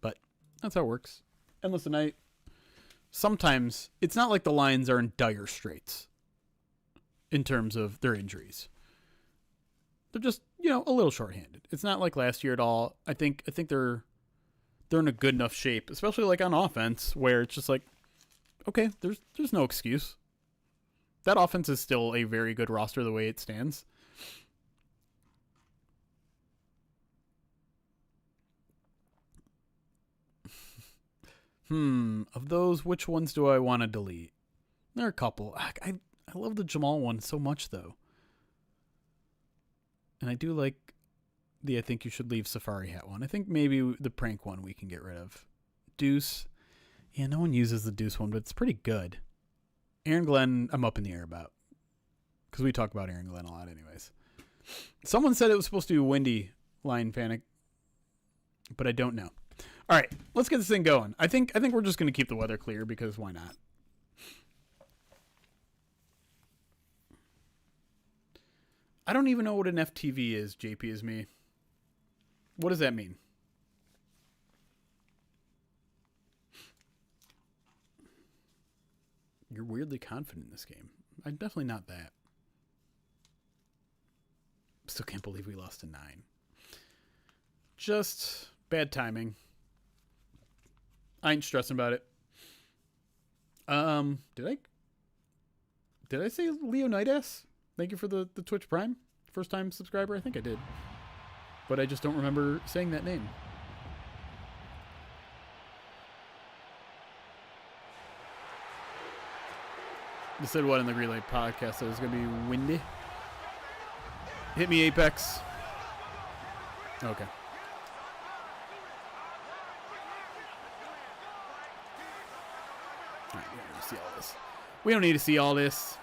But that's how it works. And listen, sometimes it's not like the Lions are in dire straits in terms of their injuries. They're just, a little shorthanded. It's not like last year at all. I think they're in a good enough shape, especially like on offense, where it's just like, okay, there's no excuse. That offense is still a very good roster the way it stands. Of those, which ones do I want to delete? There are a couple. I love the Jamal one so much, though. And I do like the I think you should leave Safari Hat one. I think maybe the prank one we can get rid of. Deuce. Yeah, no one uses the Deuce one, but it's pretty good. Aaron Glenn, I'm up in the air about. Because we talk about Aaron Glenn a lot anyways. Someone said it was supposed to be windy, Lion Panic. But I don't know. All right, let's get this thing going. I think we're just going to keep the weather clear because why not? I don't even know what an FTV is, JP is me. What does that mean? You're weirdly confident in this game. I'm definitely not that. Still can't believe we lost to 9. Just bad timing. I ain't stressing about it. Did I say Leonidas? Thank you for the Twitch Prime. First time subscriber? I think I did. But I just don't remember saying that name. You said what in the Relay podcast? That it was going to be windy? Hit me, Apex. Okay. All right, yeah. see all this. We don't need to see all this.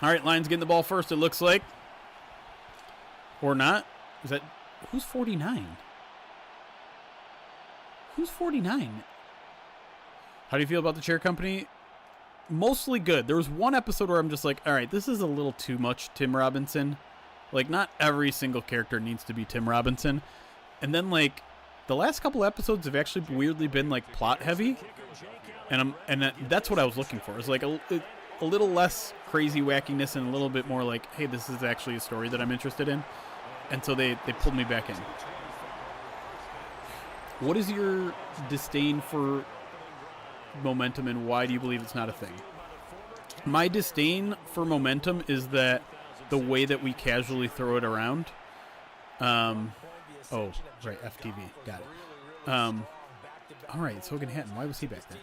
All right, Lions getting the ball first, it looks like. Or not. Is that... Who's 49? Who's 49? How do you feel about the chair company? Mostly good. There was one episode where I'm just like, all right, this is a little too much Tim Robinson. Like, not every single character needs to be Tim Robinson. And then, like, the last couple episodes have actually weirdly been, like, plot heavy. And that's what I was looking for. It's like a little less crazy wackiness and a little bit more like, hey, this is actually a story that I'm interested in. And so they pulled me back in. What is your disdain for momentum, and why do you believe it's not a thing? My disdain for momentum is that the way that we casually throw it around. Oh, right, FTV. Got it. All right, it's Hogan Hatton. Why was he back there?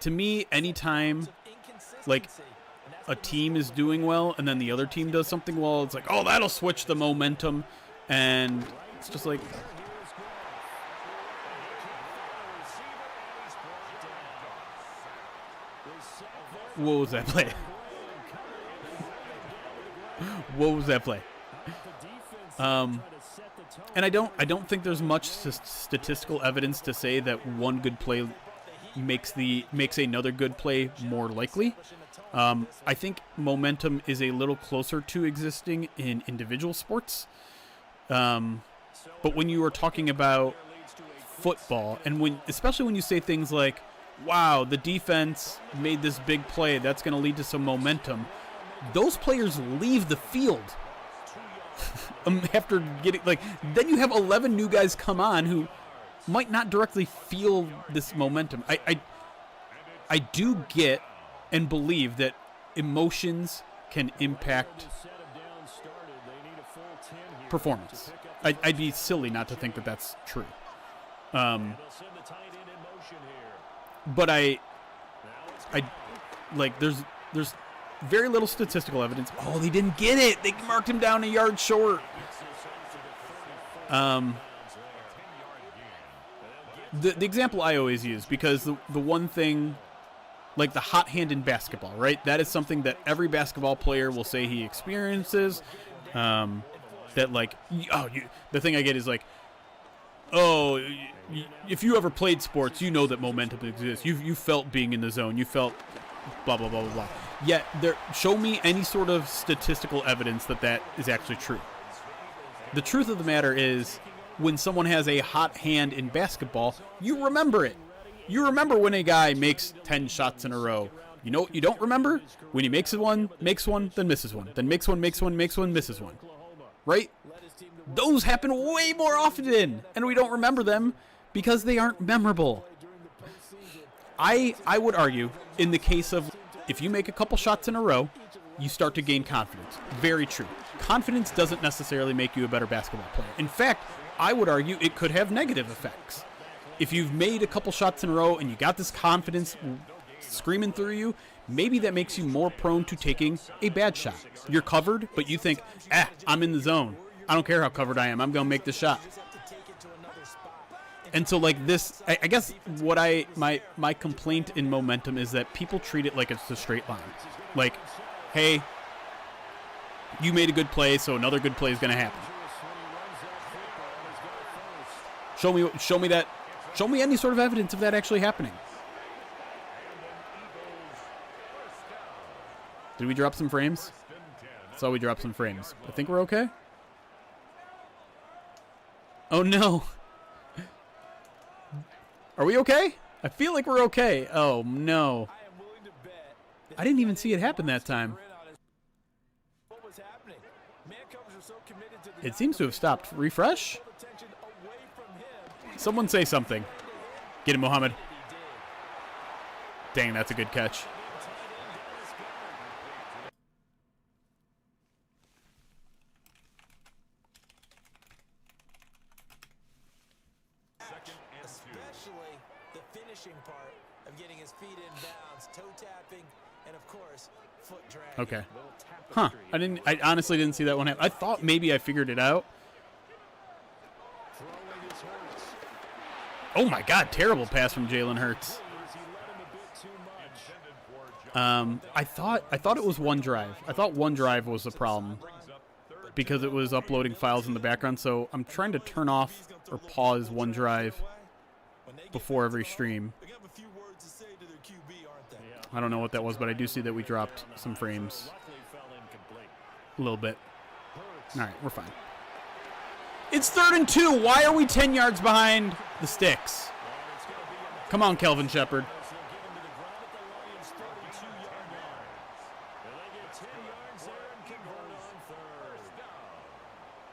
To me, anytime, like, a team is doing well and then the other team does something well, it's like, oh, that'll switch the momentum. And it's just like... What was that play? What was that play? And I don't think there's much statistical evidence to say that one good play makes another good play more likely. I think momentum is a little closer to existing in individual sports. But when you are talking about football, and especially when you say things like, wow, the defense made this big play, that's going to lead to some momentum, those players leave the field after getting, like, then you have 11 new guys come on who might not directly feel this momentum. I do get and believe that emotions can impact performance. I'd be silly not to think that that's true. But I like, there's very little statistical evidence. Oh, they didn't get it. They marked him down a yard short. The example I always use, because the one thing, like the hot hand in basketball, right? That is something that every basketball player will say he experiences. That, like, the thing I get is like, oh, if you ever played sports, you know that momentum exists. You felt being in the zone. You felt blah, blah, blah, blah, blah. Yet, show me any sort of statistical evidence that is actually true. The truth of the matter is, when someone has a hot hand in basketball, you remember it. You remember when a guy makes 10 shots in a row. You know what you don't remember? When he makes one, then misses one. Then makes one, misses one. Right? Those happen way more often, and we don't remember them because they aren't memorable. I would argue, in the case of, if you make a couple shots in a row, you start to gain confidence. Very true. Confidence doesn't necessarily make you a better basketball player. In fact, I would argue it could have negative effects. If you've made a couple shots in a row and you got this confidence screaming through you, maybe that makes you more prone to taking a bad shot. You're covered, but you think, I'm in the zone. I don't care how covered I am. I'm going to make the shot. And so, like, this, I guess what my complaint in momentum is that people treat it like it's a straight line. Like, hey, you made a good play, so another good play is going to happen. Show me that. Show me any sort of evidence of that actually happening. Did we drop some frames? So we dropped some frames. I think we're okay. Oh no. Are we okay? I feel like we're okay. Oh no. I didn't even see it happen that time. It seems to have stopped. Refresh? Someone say something. Get him, Mohammed. Dang, that's a good catch. Especially the finishing part of getting his feet in bounds, toe tapping, and of course, foot dragging. Okay. Huh. I honestly didn't see that one happen. I thought maybe I figured it out. Oh, my God. Terrible pass from Jalen Hurts. I thought it was one drive. I thought one drive was the problem because it was uploading files in the background. So I'm trying to turn off or pause one drive before every stream. I don't know what that was, but I do see that we dropped some frames a little bit. All right, we're fine. It's 3rd and 2. Why are we 10 yards behind the sticks? Come on, Kelvin Shepard.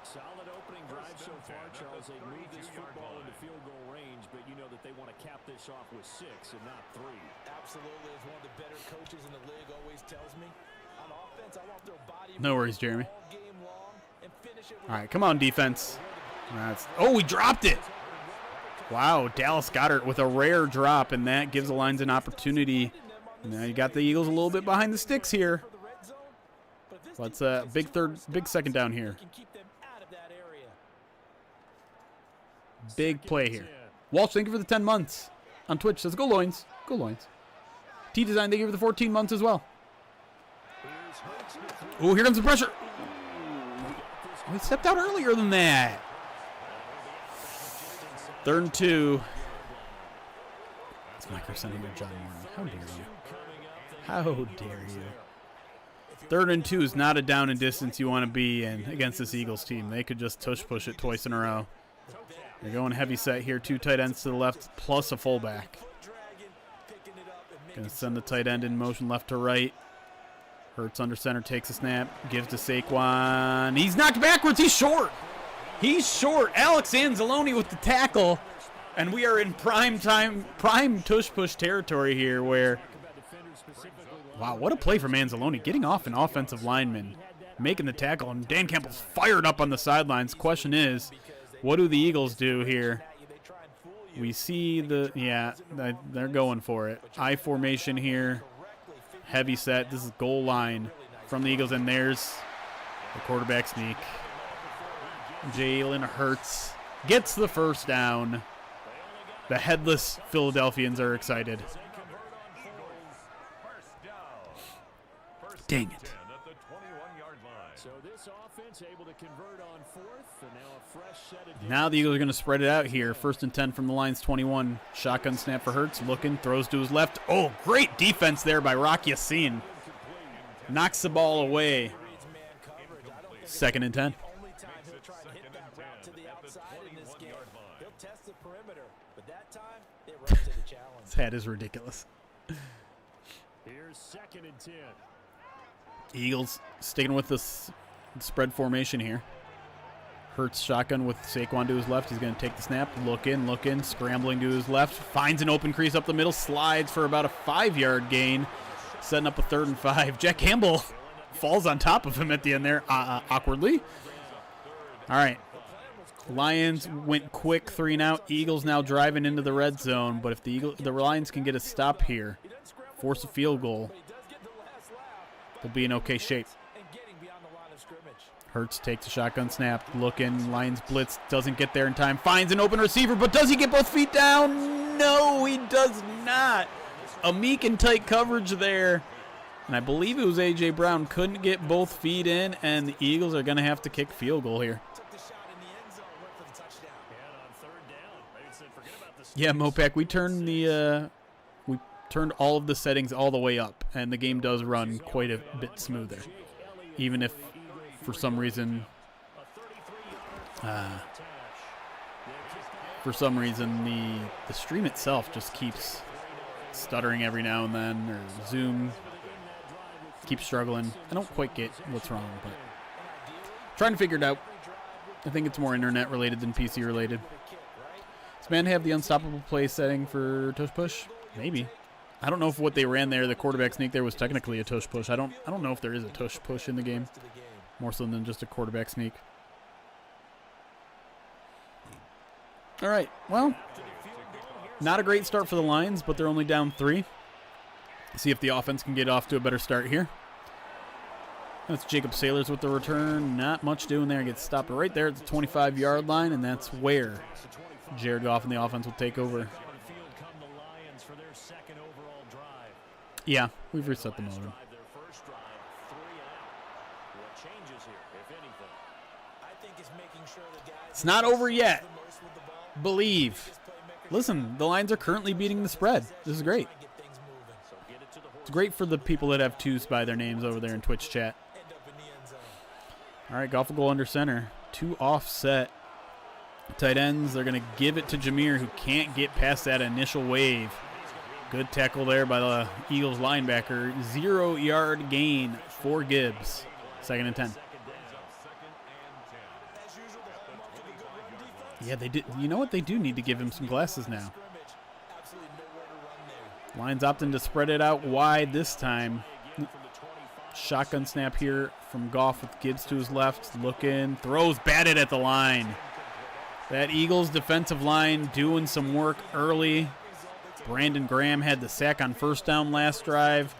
Solid opening drive so far, Charles. They moved this football into field goal range, but you know that they want to cap this off with 6 and not 3. Absolutely, as one of the better coaches in the league always tells me, on offense, I want their body No worries, Jeremy. all game long and finish it with All right, come on, defense. Oh, we dropped it. Wow, Dallas Goedert with a rare drop, and that gives the Lions an opportunity. Now you got the Eagles a little bit behind the sticks here. Let's big second down here. Big play here. Walsh, thank you for the 10 months. On Twitch says, go Loins. Go Loins. T-Design, thank you for the 14 months as well. Oh, here comes the pressure. Oh, he stepped out earlier than that. 3rd and 2. It's Micro Senator John Morton. How dare you? How dare you? 3rd and 2 is not a down and distance you want to be in against this Eagles team. They could just tush push it twice in a row. They're going heavy set here. 2 tight ends to the left plus a fullback. Going to send the tight end in motion left to right. Hurts under center, takes a snap, gives to Saquon. He's knocked backwards. He's short. He's short. Alex Anzalone with the tackle. And we are in prime tush push territory here where, wow, what a play from Anzalone. Getting off an offensive lineman, making the tackle, and Dan Campbell's fired up on the sidelines. Question is, what do the Eagles do here? We see they're going for it. I formation here. Heavy set. This is goal line from the Eagles, and there's the quarterback sneak. Jalen Hurts gets the first down. The headless Philadelphians are excited. Dang it. So this offense able to convert on 4th, and now a fresh set of Now the Eagles are going to spread it out here. 1st and 10 from the Lions 21. Shotgun snap for Hurts. Looking, throws to his left. Oh, great defense there by Rock Yassin. Knocks the ball away. 2nd and 10. This hat is ridiculous. Here's 2nd and 10. Eagles sticking with this spread formation here. Hurts shotgun with Saquon to his left. He's going to take the snap. Looking, scrambling to his left. Finds an open crease up the middle. Slides for about a 5-yard gain. Setting up a 3rd and 5. Jack Campbell falls on top of him at the end there, awkwardly. All right. Lions went quick, 3 and out. Eagles now driving into the red zone. But if the Lions can get a stop here, force a field goal, they'll be in okay shape. Hurts takes a shotgun snap, looking, Lions blitz, doesn't get there in time, finds an open receiver, but does he get both feet down? No, he does not. A meek and tight coverage there. And I believe it was A.J. Brown, couldn't get both feet in, and the Eagles are going to have to kick field goal here. Yeah, Mopac, we turned all of the settings all the way up, and the game does run quite a bit smoother, even if for some reason the stream itself just keeps stuttering every now and then, or Zoom keeps struggling. I don't quite get what's wrong, but trying to figure it out. I think it's more internet related than PC related. Does man have the unstoppable play setting for tush push? Maybe. I don't know if what they ran there, the quarterback sneak there, was technically a tush push. I don't know if there is a tush push in the game, more so than just a quarterback sneak. All right, well, not a great start for the Lions, but they're only down 3. See if the offense can get off to a better start here. That's Jacob Sailors with the return. Not much doing there. Gets stopped right there at the 25-yard line, and that's where Jared Goff and the offense will take over. Yeah, we've reset the modem. It's not over yet. Believe. Listen, the Lions are currently beating the spread. This is great. It's great for the people that have twos by their names over there in Twitch chat. All right, Goff will go under center. 2 offset. Tight ends, they're going to give it to Jameer, who can't get past that initial wave. Good tackle there by the Eagles linebacker. 0-yard gain for Gibbs. 2nd and 10. Yeah, they did. You know what? They do need to give him some glasses now. Lions opting to spread it out wide this time. Shotgun snap here from Goff with Gibbs to his left. Looking, throws, batted at the line. That Eagles defensive line doing some work early. Brandon Graham had the sack on 1st down last drive.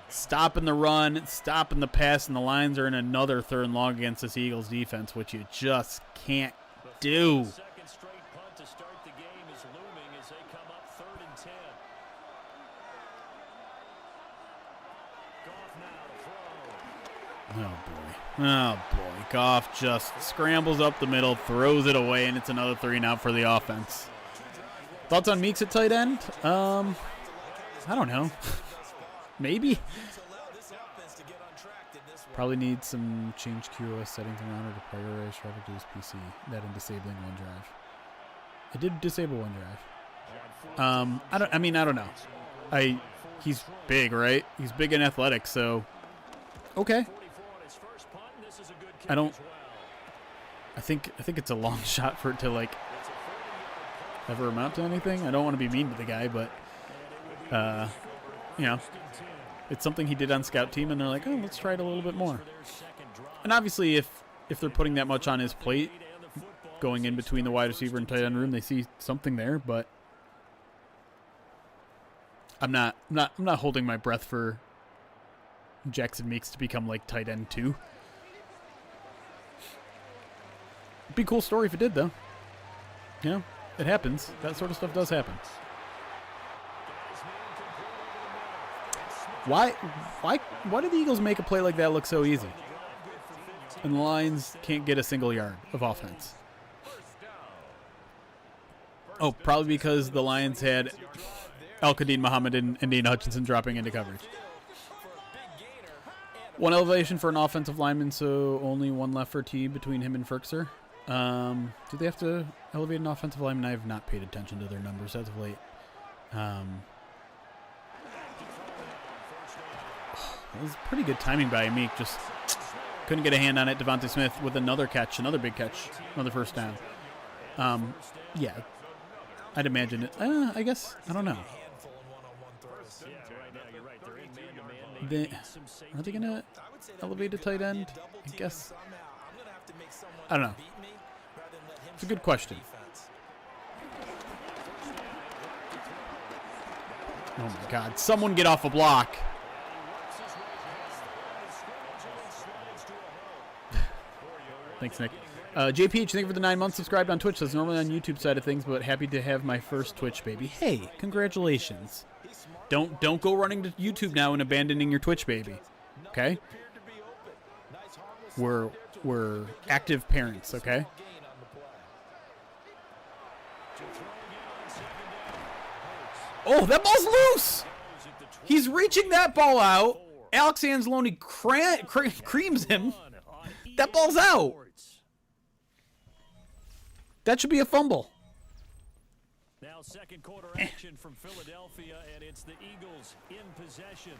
Stopping the run, stopping the pass, and the Lions are in another 3rd and long against this Eagles defense, which you just can't do. Oh, boy. Oh, boy. Goff just scrambles up the middle, throws it away, and it's another 3 and out for the offense. Thoughts on Meeks at tight end? I don't know. Maybe. Probably need some change QoS settings around it to prioritize traffic to his PC. That and disabling OneDrive. I did disable OneDrive. I don't know. He's big, right? He's big and athletic, so okay. I think it's a long shot for it to like ever amount to anything. I don't want to be mean to the guy, but you know, it's something he did on scout team, and they're like, oh, let's try it a little bit more. And obviously, if they're putting that much on his plate, going in between the wide receiver and tight end room, they see something there. But I'm not holding my breath for Jackson Meeks to become like tight end 2. It'd be a cool story if it did, though. You know, it happens. That sort of stuff does happen. Why do the Eagles make a play like that look so easy? And the Lions can't get a single yard of offense. Oh, probably because the Lions had Al-Qadim Muhammad and Dean Hutchinson dropping into coverage. 1 elevation for an offensive lineman, so only 1 left for T between him and Ferkser. Do they have to elevate an offensive lineman? I have not paid attention to their numbers as of late. That was pretty good timing by Meek. Just couldn't get a hand on it. Devontae Smith with another catch, another big catch, another 1st down. Yeah, I'd imagine it. I guess, I don't know. Are they going to elevate a tight end? I guess. I don't know. It's a good question. Oh, my God. Someone get off a block. Thanks, Nick. JPH, thank you for the 9 months subscribed on Twitch. That's normally on YouTube side of things, but happy to have my first Twitch baby. Hey, congratulations. Don't go running to YouTube now and abandoning your Twitch baby. Okay? We're active parents, okay? Oh, that ball's loose! He's reaching that ball out. Alex Anzalone creams him. That ball's out. That should be a fumble. Now 2nd quarter action from Philadelphia, and it's the Eagles in possession.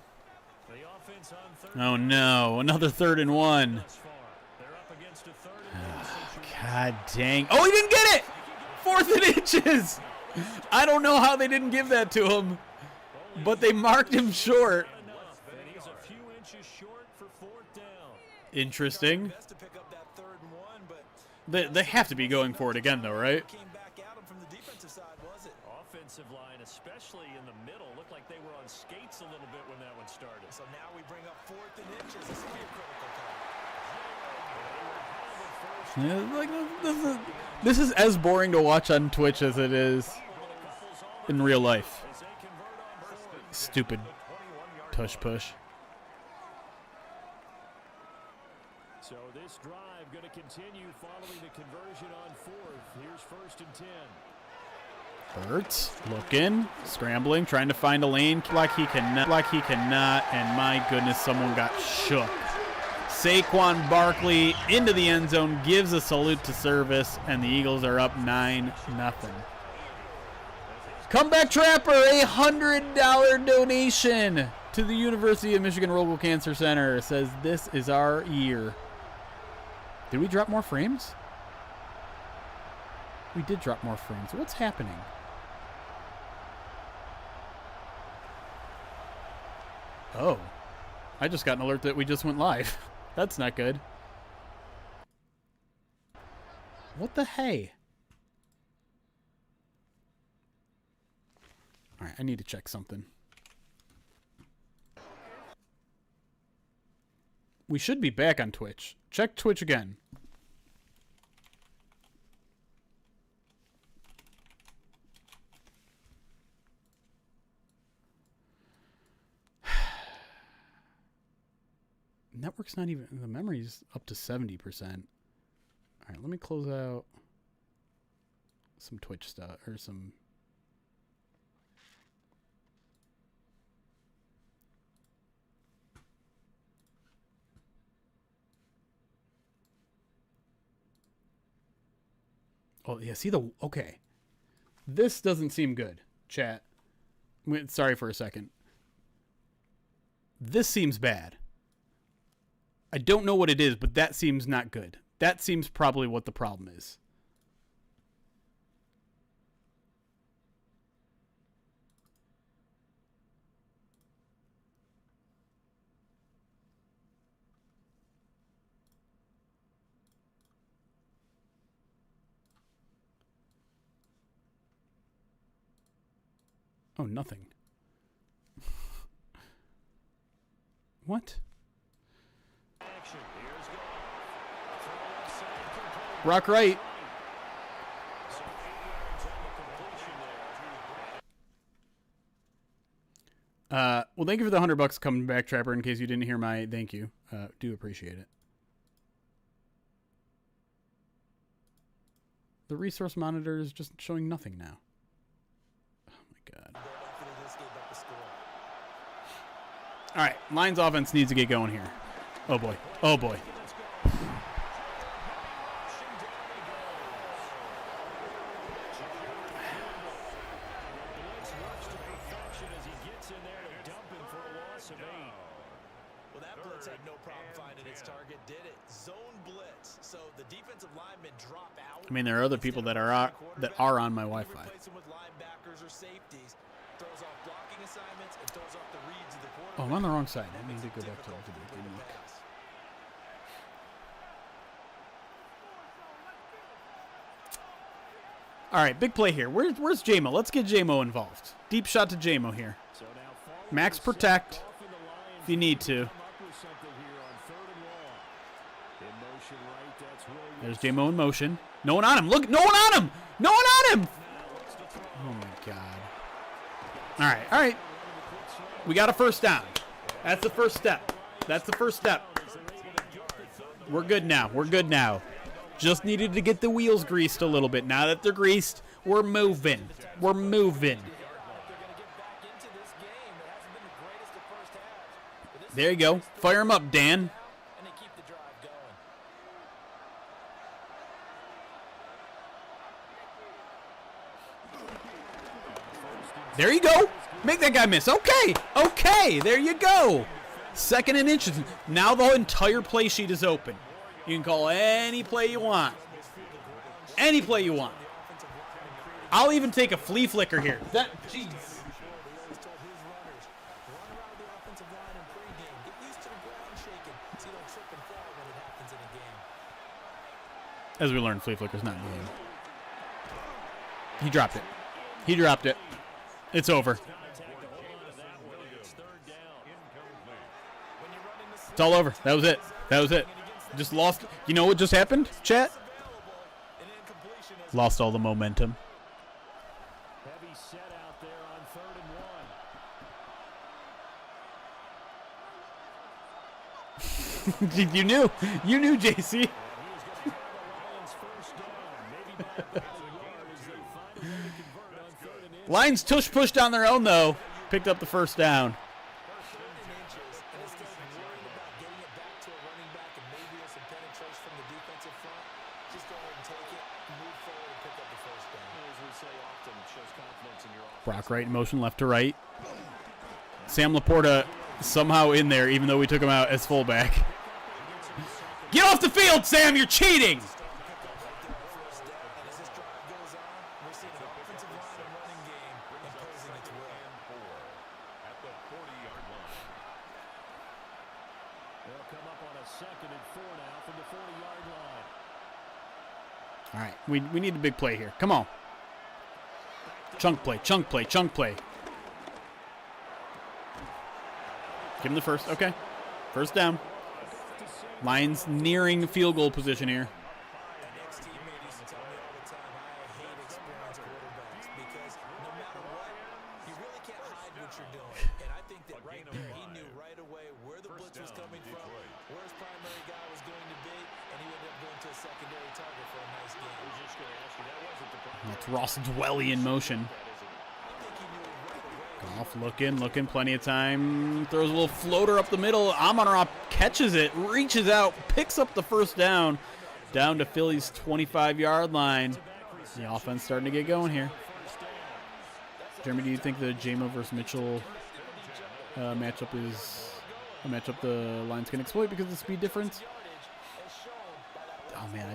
The offense on 3rd. Oh no, another 3rd and 1. They're up against a 3rd Oh, God dang. Oh, he didn't get it! 4th and inches! I don't know how they didn't give that to him, but they marked him short. He's a few inches short for 4th down. Interesting. They have to be going for it again, though, right? Offensive line, especially in the middle, looked like they were on skates a little bit when that one started. So now we bring up 4th and inches. This will be a critical call. Yeah, like this is as boring to watch on Twitch as it is in real life. Stupid tush push. So this drive going to continue following the conversion on fourth. Here's 1st and 10. Hurts, looking, scrambling, trying to find a lane like he cannot, and my goodness, someone got shook. Saquon Barkley into the end zone, gives a salute to service, and the Eagles are up 9-0. Comeback Trapper, $100 donation to the University of Michigan Rogel Cancer Center, says this is our year. Did we drop more frames? We did drop more frames. What's happening? Oh, I just got an alert that we just went live. That's not good. What the hey? All right, I need to check something. We should be back on Twitch. Check Twitch again. Network's not even, the memory's up to 70%. All right, let me close out some Twitch stuff, or some. Oh, yeah, see the, okay. This doesn't seem good, chat. Sorry for a second. This seems bad. I don't know what it is, but that seems not good. That seems probably what the problem is. Oh, nothing. What? Rock right. Well, thank you for the $100 coming back, Trapper. In case you didn't hear my thank you, do appreciate it. The resource monitor is just showing nothing now. Oh my god. All right, Lions offense needs to get going here. Oh boy. Oh boy. Well, that blitz had no problem finding its target, did it? Zone blitz. So the defensive linemen drop out. I mean, there are other people that are on my Wi-Fi. With linebackers or safeties. Throws off blocking assignments and throws off the reads of the quarterback. Oh, I'm on the wrong side. I need to go back to the beginning. All right, big play here. Where's J-Mo? Let's get J-Mo involved. Deep shot to J-Mo here. Max protect if you need to. There's J-Mo in motion. No one on him. Look, no one on him. No one on him. Oh, my God. All right. We got a first down. That's the first step. We're good now. Just needed to get the wheels greased a little bit. Now that they're greased, we're moving. There you go. Fire him up, Dan. There you go. Make that guy miss. Okay. There you go. 2nd and inches. Now the entire play sheet is open. You can call any play you want. I'll even take a flea flicker here. Jeez. As we learned, flea flicker's not in the game. He dropped it. It's over. It's all over. That was it. Just lost. You know what just happened, chat? Lost all the momentum. Heavy set out there on 3rd and 1. You knew, JC. Lions tush pushed on their own though. Picked up the first down. Brock Wright in motion left to right. Sam Laporta somehow in there, even though we took him out as fullback. Get off the field, Sam! You're cheating! All right, we need a big play here. Come on. Chunk play, chunk play, chunk play. Give him the first. Okay. First down. Lions nearing field goal position here. That's Ross Dwelly in motion. Goff looking, plenty of time. Throws a little floater up the middle. Amon-Ra catches it, reaches out, picks up the first down. Down to Philly's 25-yard line. The offense starting to get going here. Jeremy, do you think the Jamo versus Mitchell matchup is a matchup the Lions can exploit because of the speed difference? Oh, man,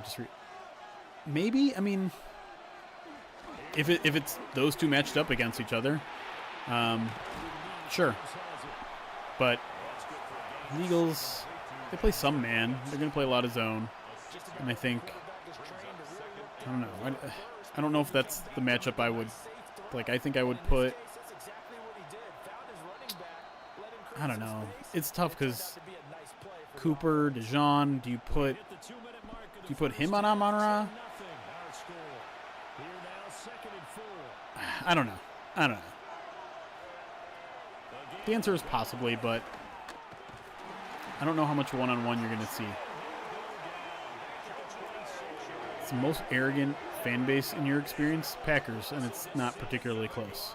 maybe? I mean, if it's those two matched up against each other, sure. But the Eagles, they play some man. They're going to play a lot of zone. And I don't know. I don't know if that's the matchup I would, I think I would put, I don't know. It's tough because Cooper, DeJean, do you put him on Amon-Ra? I don't know. The answer is possibly, but I don't know how much one-on-one you're going to see. It's the most arrogant fan base in your experience, Packers, and it's not particularly close.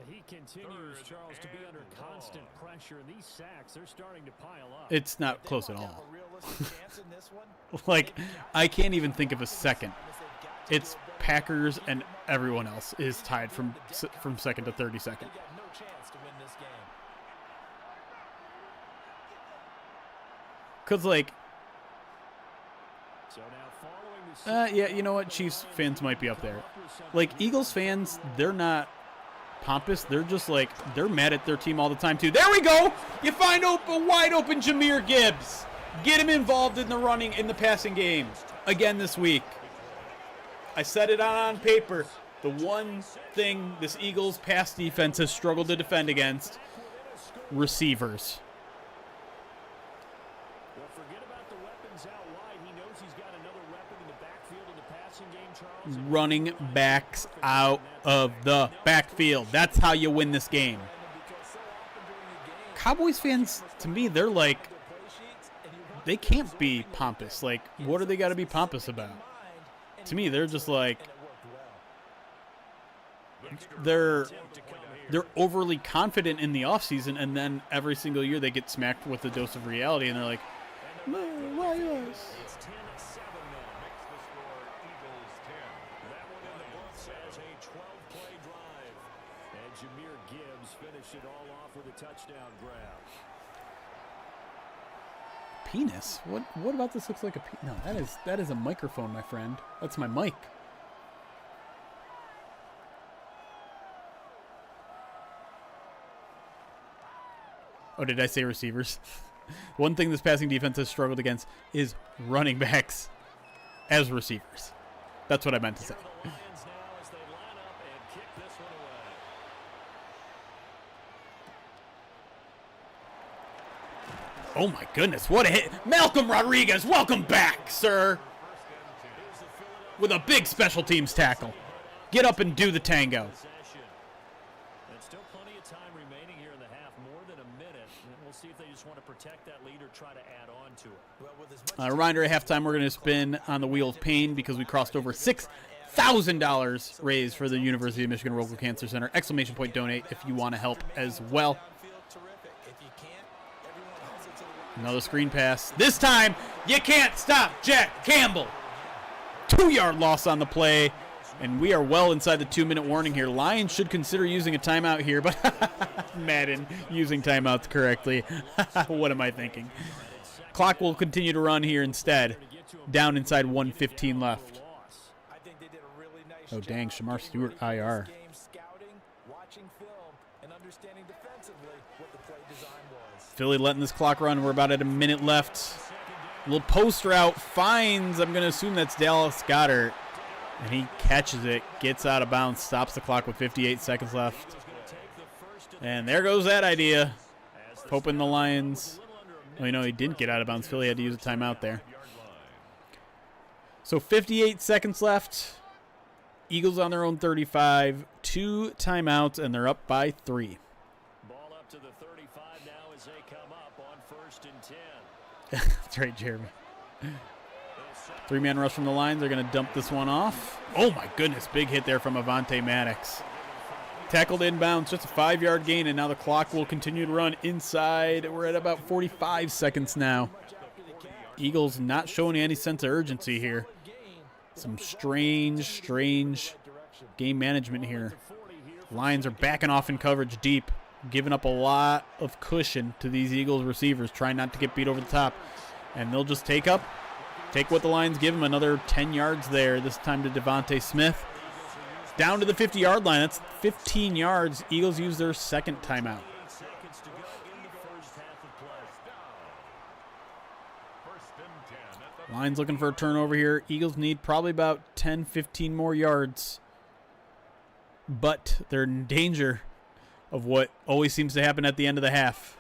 He continues, Charles, to be under constant pressure, and these sacks, they're starting to pile up. It's not close at all. I can't even think of a second. It's Packers and everyone else is tied from second to 32nd. Because, yeah, you know what? Chiefs fans might be up there. Eagles fans, they're not pompous. They're just they're mad at their team all the time, too. There we go! You find a wide open Jahmyr Gibbs. Get him involved in the passing game again this week. I said it on paper. The one thing this Eagles pass defense has struggled to defend against, receivers. Running backs out of the backfield. That's how you win this game. Cowboys fans, to me, they're they can't be pompous. What do they got to be pompous about? To me, they're just they're overly confident in the offseason, and then every single year they get smacked with a dose of reality, and they're like, why us? Jahmyr Gibbs finished it all off with a touchdown grab. Penis? What about this looks like a penis? No, that is a microphone, my friend. That's my mic. Oh, did I say receivers? One thing this passing defense has struggled against is running backs as receivers. That's what I meant to say. Oh my goodness, what a hit. Malcolm Rodriguez, welcome back, sir. With a big special teams tackle. Get up and do the tango. And still plenty of time remaining here in the half, more than a minute. And we'll see if they just want to protect that lead or try to add on to it. Well, with as much A reminder, at halftime, we're going to spin on the Wheel of Pain because we crossed over $6,000 raised for the University of Michigan Local Cancer Center. Exclamation point donate if you want to help as well. downfield, terrific. If you can't, everyone hustle to the line. Another screen pass. This time, you can't stop Jack Campbell. 2-yard loss on the play, and we are well inside the 2-minute warning here. Lions should consider using a timeout here, but Madden using timeouts correctly. What am I thinking? Clock will continue to run here instead. Down inside 1:15 left. I think they did a really nice Oh, dang, job Shamar getting Stewart, ready for IR. this game, scouting, watching film, and understanding defensively what the play design was. Philly letting this clock run. We're about at a minute left. Little post route finds, I'm going to assume that's Dallas Goddard. And he catches it, gets out of bounds, stops the clock with 58 seconds left. And there goes that idea. Hoping the Lions. Oh, he didn't get out of bounds. Philly had to use a timeout there. So 58 seconds left. Eagles on their own 35. 2 timeouts, and they're up by 3. Ball up to the 35 now as they come up on 1st and 10. That's right, Jeremy. 3-man rush from the Lions. They're going to dump this one off. Oh, my goodness. Big hit there from Avonte Maddox. Tackled inbounds, just a 5-yard gain, and now the clock will continue to run inside. We're at about 45 seconds now. Eagles not showing any sense of urgency here. Some strange game management here. Lions are backing off in coverage deep, giving up a lot of cushion to these Eagles receivers, trying not to get beat over the top. And they'll just take what the Lions give them, another 10 yards there, this time to Devontae Smith. Down to the 50-yard line. That's 15 yards. Eagles use their second timeout. Lions looking for a turnover here. Eagles need probably about 10, 15 more yards. But they're in danger of what always seems to happen at the end of the half.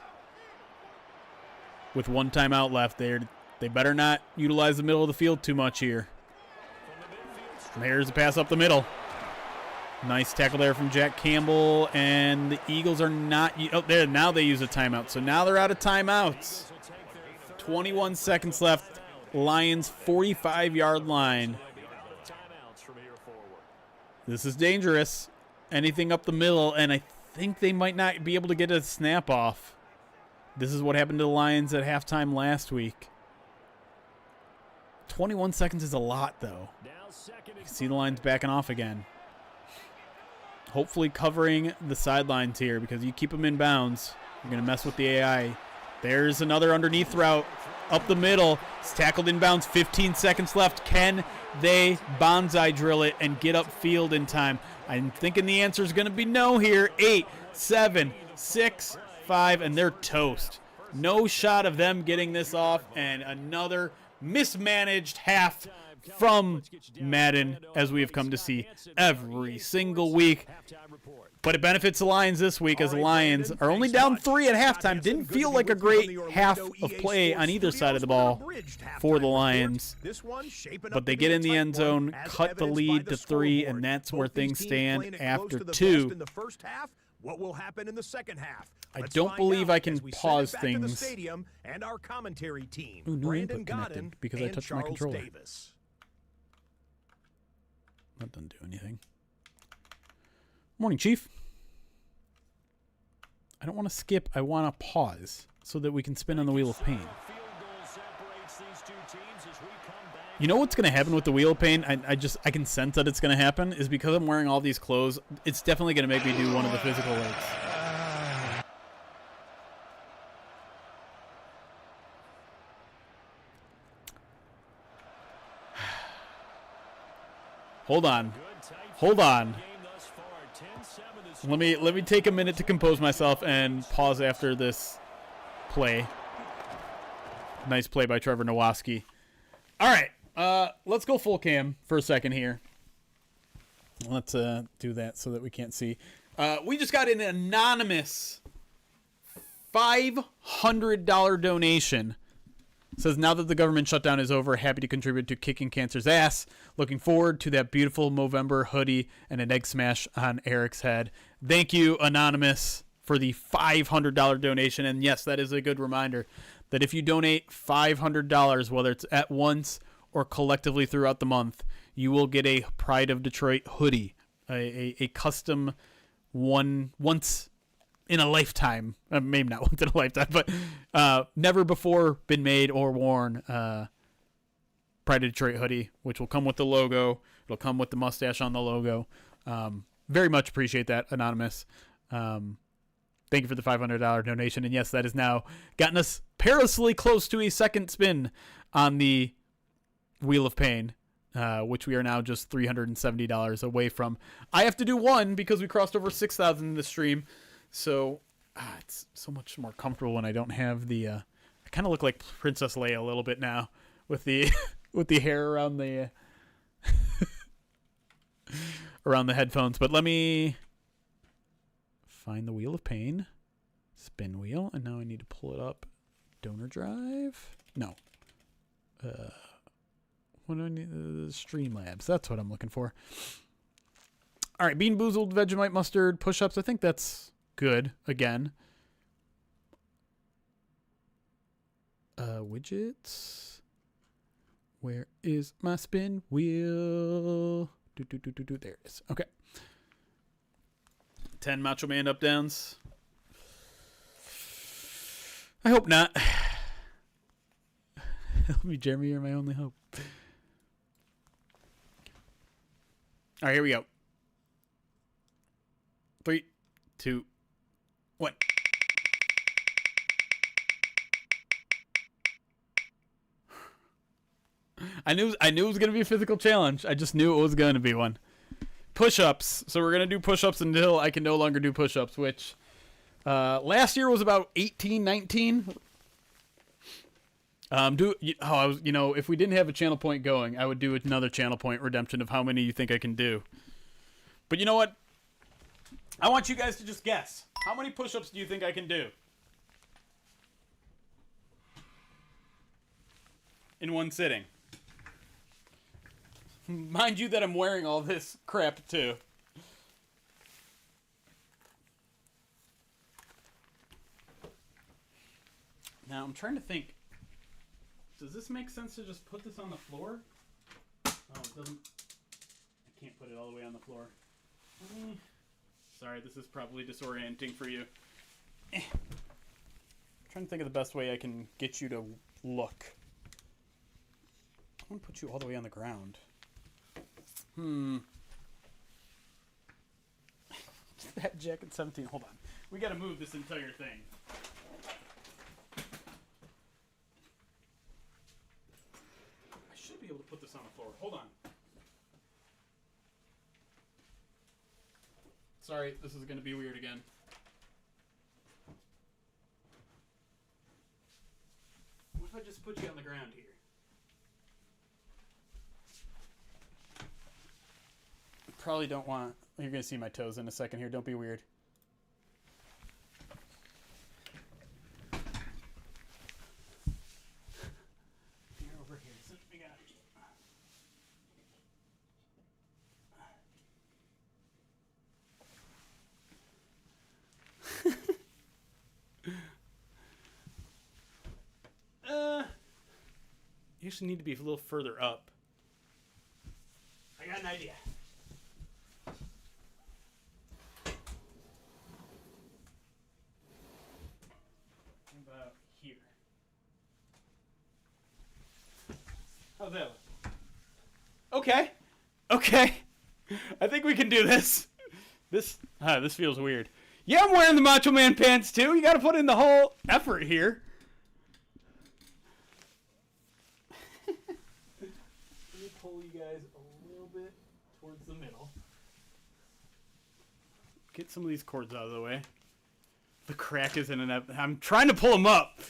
With 1 timeout left, they better not utilize the middle of the field too much here. There's a pass up the middle. Nice tackle there from Jack Campbell, and the Eagles are not. Oh, there now they use a timeout, so now they're out of timeouts. 21 seconds left. Lions 45-yard line. This is dangerous. Anything up the middle, and I think they might not be able to get a snap off. This is what happened to the Lions at halftime last week. 21 seconds is a lot, though. You can see the Lions backing off again. Hopefully covering the sidelines here, because you keep them in bounds, you're going to mess with the AI. There's another underneath route up the middle. It's tackled in bounds. 15 seconds left. Can they bonsai drill it and get upfield in time? I'm thinking the answer is going to be no here. 8, 7, 6, 5, and they're toast. No shot of them getting this off, and another mismanaged half from Madden, as we have come to see every single week. But it benefits the Lions this week, as the Lions are only down 3 at halftime. Didn't feel like a great half of play on either side of the ball for the Lions. But they get in the end zone, cut the lead to 3, and that's where things stand after 2. What will happen in the second half? I don't believe I can pause things. And our commentary team, Ooh, no Brandon input connected Godden because I and touched my Charles controller. Davis. That doesn't do anything. Morning, Chief. I don't want to skip. I want to pause so that we can spin on the Wheel of Pain. You know what's going to happen with the Wheel of Pain? I can sense that it's going to happen, is because I'm wearing all these clothes. It's definitely going to make me do one of the physical legs. Hold on. Let me take a minute to compose myself and pause after this play. Nice play by Trevor Nowaski. All right, let's go full cam for a second here. Let's do that so that we can't see. We just got an anonymous $500 donation. Says, now that the government shutdown is over, happy to contribute to kicking cancer's ass. Looking forward to that beautiful Movember hoodie and an egg smash on Eric's head. Thank you, Anonymous, for the $500 donation. And yes, that is a good reminder that if you donate $500, whether it's at once or collectively throughout the month, you will get a Pride of Detroit hoodie, a custom once in a lifetime, maybe not once in a lifetime, but never before been made or worn Pride of Detroit hoodie, which will come with the logo. It'll come with the mustache on the logo. Very much appreciate that, Anonymous. Thank you for the $500 donation. And yes, that has now gotten us perilously close to a second spin on the Wheel of Pain, which we are now just $370 away from. I have to do one because we crossed over 6,000 in the stream. So it's so much more comfortable when I don't have the. I kind of look like Princess Leia a little bit now with the with the hair around the around the headphones. But let me find the Wheel of Pain, spin wheel, and now I need to pull it up. Donor drive? No. What do I need? Streamlabs. That's what I'm looking for. All right, Bean Boozled, Vegemite Mustard, push-ups. I think that's good again. Widgets. Where is my spin wheel? There it is. Okay. 10 Macho Man up downs. I hope not. Help me, Jeremy. You're my only hope. All right, here we go. 3, 2, 1. I knew it was going to be a physical challenge. I just knew it was going to be one. Push-ups. So we're going to do push-ups until I can no longer do push-ups, which last year was about 18, 19. If we didn't have a channel point going, I would do another channel point redemption of how many you think I can do. But you know what? I want you guys to just guess. How many push-ups do you think I can do? In one sitting. Mind you that I'm wearing all this crap too. Now I'm trying to think. Does this make sense to just put this on the floor? Oh, it doesn't. I can't put it all the way on the floor. Sorry, this is probably disorienting for you. I'm trying to think of the best way I can get you to look. I want to put you all the way on the ground. That jacket 17. Hold on. We got to move this entire thing. I should be able to put this on the floor. Hold on. Sorry, this is going to be weird again. What if I just put you on the ground here? Probably don't want. You're going to see my toes in a second here. Don't be weird. You're over here. So we got. You actually need to be a little further up. I got an idea. About here. How's that look? Okay. Okay. I think we can do this. This feels weird. Yeah, I'm wearing the Macho Man pants too. You got to put in the whole effort here. Let me pull you guys a little bit towards the middle. Get some of these cords out of the way. The crack is in an. I'm trying to pull them up.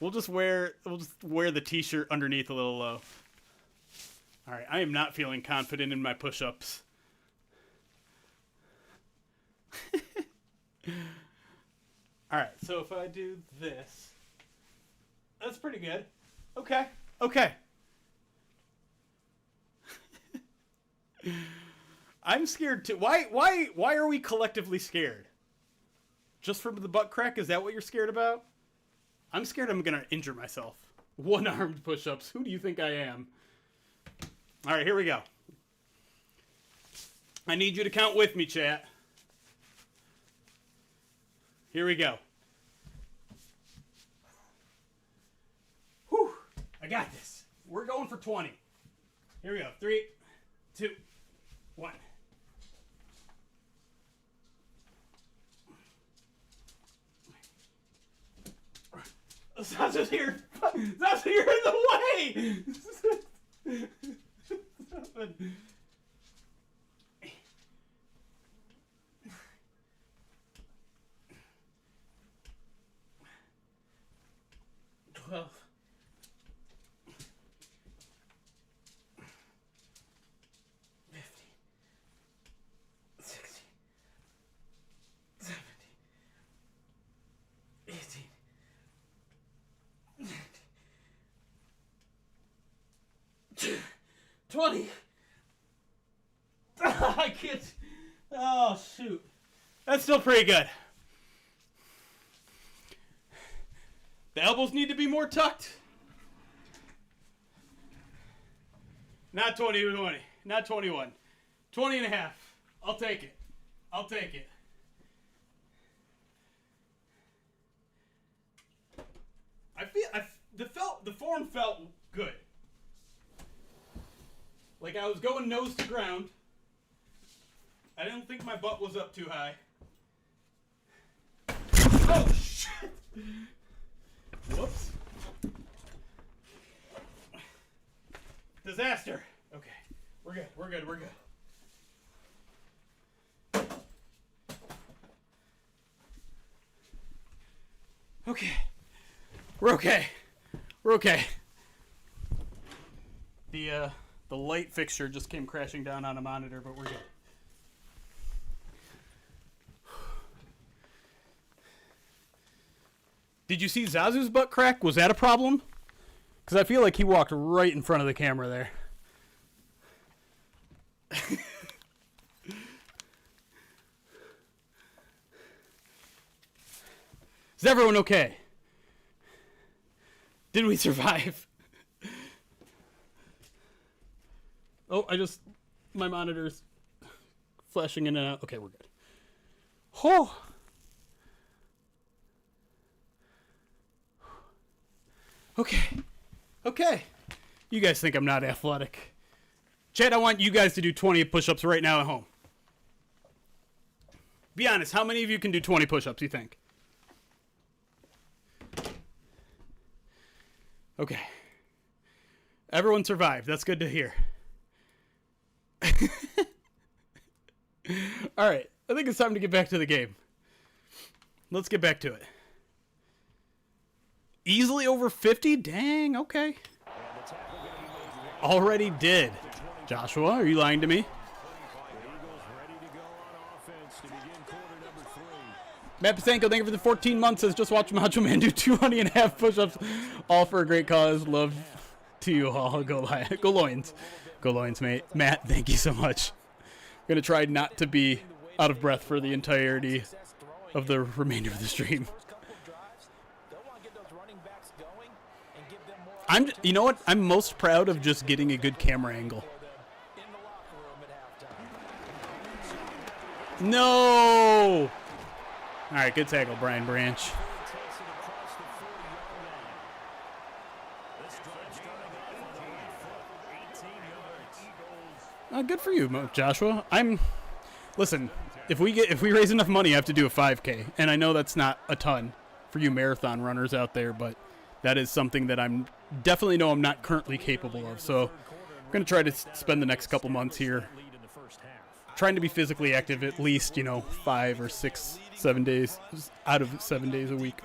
We'll just wear the t-shirt underneath a little low. All right, I am not feeling confident in my push-ups. All right, so if I do this, that's pretty good. Okay. I'm scared too. Why are we collectively scared? Just from the butt crack? Is that what you're scared about? I'm scared I'm gonna injure myself. One-armed push-ups. Who do you think I am? All right, here we go. I need you to count with me, chat. Here we go. Whew. I got this. We're going for 20. Here we go. 3, 2, 1. Sasha's here. Sasha, you're in the way. Stop it. 12. 15. 16. 17. 18. 20. I can't. Oh, shoot. That's still pretty good. The elbows need to be more tucked. Not 20, not 21. 20 and a half. I'll take it. The form felt good. Like I was going nose to ground. I didn't think my butt was up too high. Oh, shit! Whoops. Disaster. Okay. We're good. Okay. We're okay. The light fixture just came crashing down on a monitor, but we're good. Did you see Zazu's butt crack? Was that a problem? Because I feel like he walked right in front of the camera there. Is everyone okay? Did we survive? Oh, my monitor's flashing in and out. Okay, we're good. Oh. Okay. You guys think I'm not athletic. Chad, I want you guys to do 20 push-ups right now at home. Be honest, how many of you can do 20 push-ups, you think? Okay. Everyone survived. That's good to hear. All right. I think it's time to get back to the game. Let's get back to it. Easily over 50? Dang, okay. Already did. Joshua, are you lying to me? Matt Pasanko, thank you for the 14 months. Says, just watch Macho Man do 200 and a half push-ups. All for a great cause. Love to you all. Go Loins. Go Loins, mate. Matt, thank you so much. I'm going to try not to be out of breath for the entirety of the remainder of the stream. You know what? I'm most proud of just getting a good camera angle. No! All right, good tackle, Brian Branch. Good for you, Joshua. Listen, if we raise enough money, I have to do a 5K, and I know that's not a ton for you marathon runners out there, but that is something that I'm not currently capable of. So I'm going to try to spend the next couple months here trying to be physically active at least, 5 or 6, 7 days out of 7 days a week.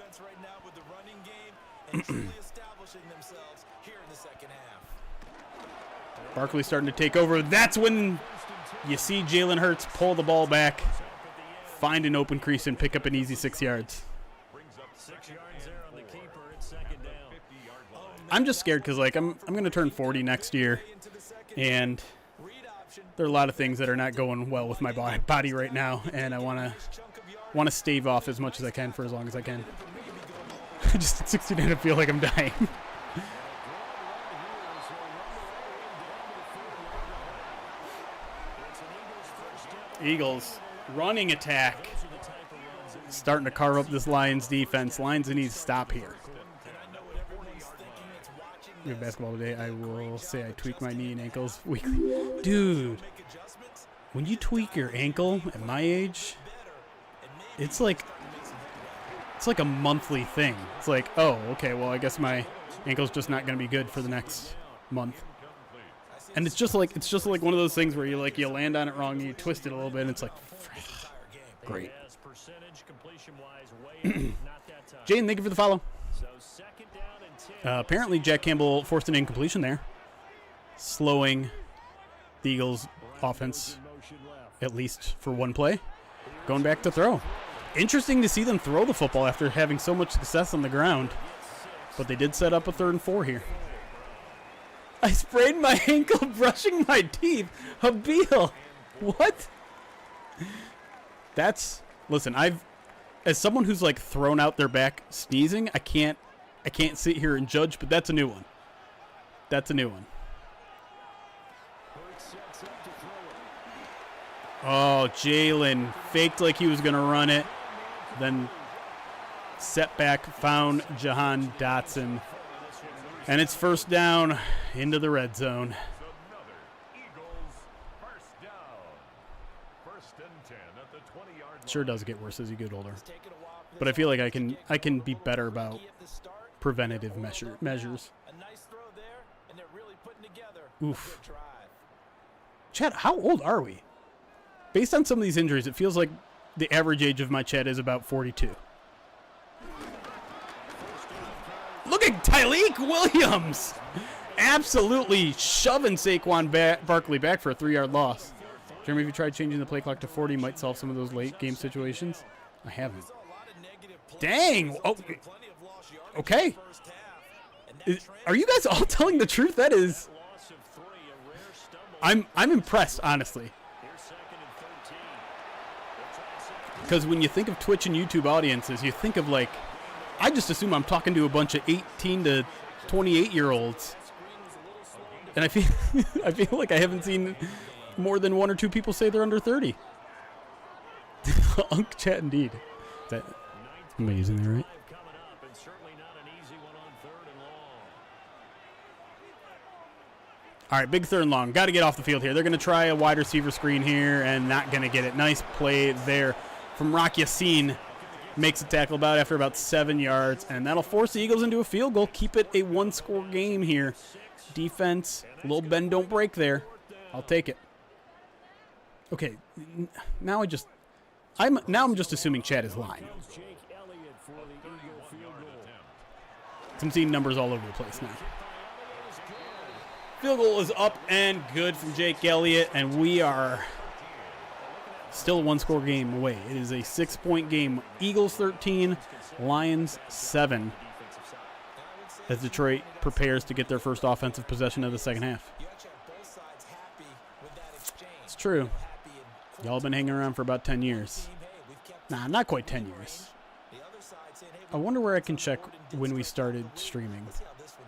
Barkley starting to take over. That's when you see Jalen Hurts pull the ball back find an open crease and pick up an easy 6 yards. 6 yards there on the keeper. It's second down. I'm just scared because, like, I'm going to turn 40 next year, and there are a lot of things that are not going well with my body right now, and I want to stave off as much as I can for as long as I can. Just at 69, I feel like I'm dying. Eagles running attack. Starting to carve up this Lions defense. Lions need to stop here. We have basketball today. I will say I tweak my knee and ankles weekly. Dude, when you tweak your ankle at my age, it's like a monthly thing. It's like, oh, okay, well, I guess my ankle's just not going to be good for the next month. And it's just like one of those things where you land on it wrong and you twist it a little bit and it's like, great. Jane, thank you for the follow. Apparently Jack Campbell forced an incompletion there, slowing the Eagles offense at least for one play. Going back to throw. Interesting to see them throw the football after having so much success on the ground, but they did set up a 3rd and 4 here. I sprained my ankle brushing my teeth. Habil. What? Listen, as someone who's like thrown out their back sneezing, I can't sit here and judge, but that's a new one. That's a new one. Oh, Jalen faked like he was going to run it. Then setback found Jahan Dotson. And it's first down into the red zone. Sure does get worse as you get older. But I feel like I can be better about preventative measures. Oof. Chad, how old are we? Based on some of these injuries, it feels like the average age of my Chad is about 42. Look at Tyleek Williams. Absolutely shoving Saquon Barkley back for a 3-yard loss. Jeremy, if you tried changing the play clock to 40, might solve some of those late game situations. I haven't. Dang. Oh, okay. Are you guys all telling the truth? That is. I'm impressed, honestly. Because when you think of Twitch and YouTube audiences, you think of like, I just assume I'm talking to a bunch of 18 to 28-year-olds. And I feel like I haven't seen more than 1 or 2 people say they're under 30. Unk chat indeed. Am I using that right? All right, big 3rd and long. Got to get off the field here. They're going to try a wide receiver screen here and not going to get it. Nice play there from Rock Yassin. Makes a tackle after about 7 yards, and that'll force the Eagles into a field goal. Keep it a 1-score game here. Defense, a little bend, don't break there. I'll take it. Okay, now I'm just assuming Chad is lying. I'm seeing numbers all over the place now. Field goal is up and good from Jake Elliott, and we are still a 1-score game away. It is a 6-point game. Eagles 13, Lions 7. As Detroit prepares to get their first offensive possession of the second half. It's true. Y'all been hanging around for about 10 years. Nah, not quite 10 years. I wonder where I can check when we started streaming.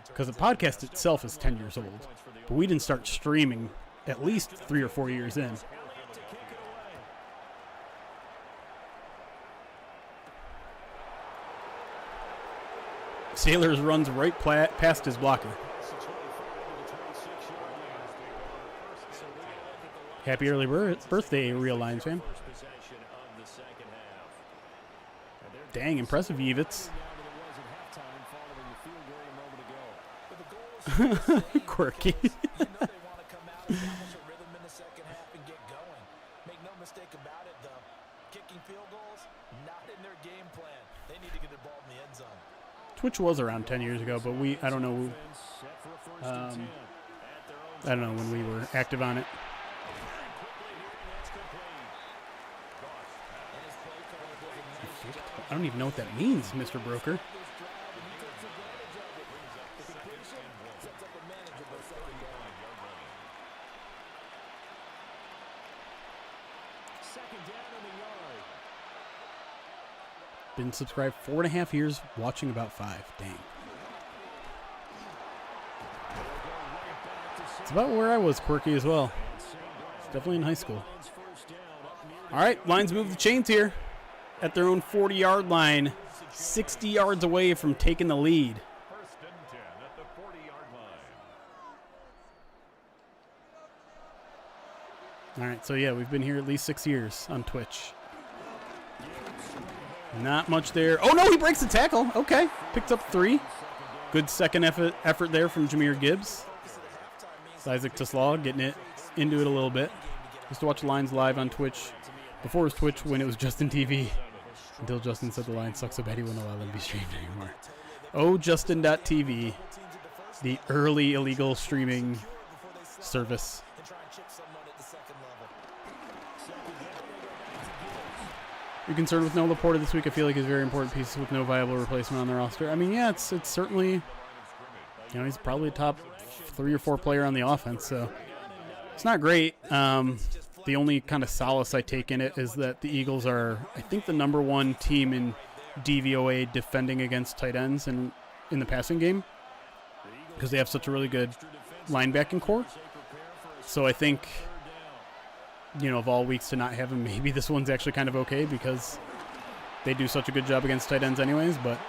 Because the podcast itself is 10 years old. But we didn't start streaming at least 3 or 4 years in. Sailors runs right past his blocker. Happy early birthday, Real Lions fan. Dang, impressive, Yevitz. Quirky. Twitch was around 10 years ago, but I don't know. I don't know when we were active on it. I don't even know what that means, Mr. Broker. Been subscribed 4.5 years, watching about 5. Dang. It's about where I was quirky as well. Definitely in high school. All right, Lions move the chains here at their own 40-yard line, 60 yards away from taking the lead. First and 10 at the 40-yard line. All right, so yeah, we've been here at least 6 years on Twitch. Not much there. Oh, no, he breaks the tackle. Okay, picked up 3. Good second effort there from Jahmyr Gibbs. It's Isaac Teslaw getting it into it a little bit. Used to watch the Lions live on Twitch. Before it was Twitch, when it was Justin TV. Until Justin said the Lions suck so bad he wouldn't allow them to be streamed anymore. Oh, Justin.tv. The early illegal streaming service. You're concerned with no Laporta this week? I feel like he's a very important piece with no viable replacement on the roster. I mean, yeah, it's certainly, you know, he's probably a top 3 or 4 player on the offense, so it's not great. The only kind of solace I take in it is that the Eagles are, I think, the #1 team in DVOA defending against tight ends in the passing game because they have such a really good linebacking core. So I think, you know, of all weeks to not have him, maybe this one's actually kind of okay because they do such a good job against tight ends anyways, but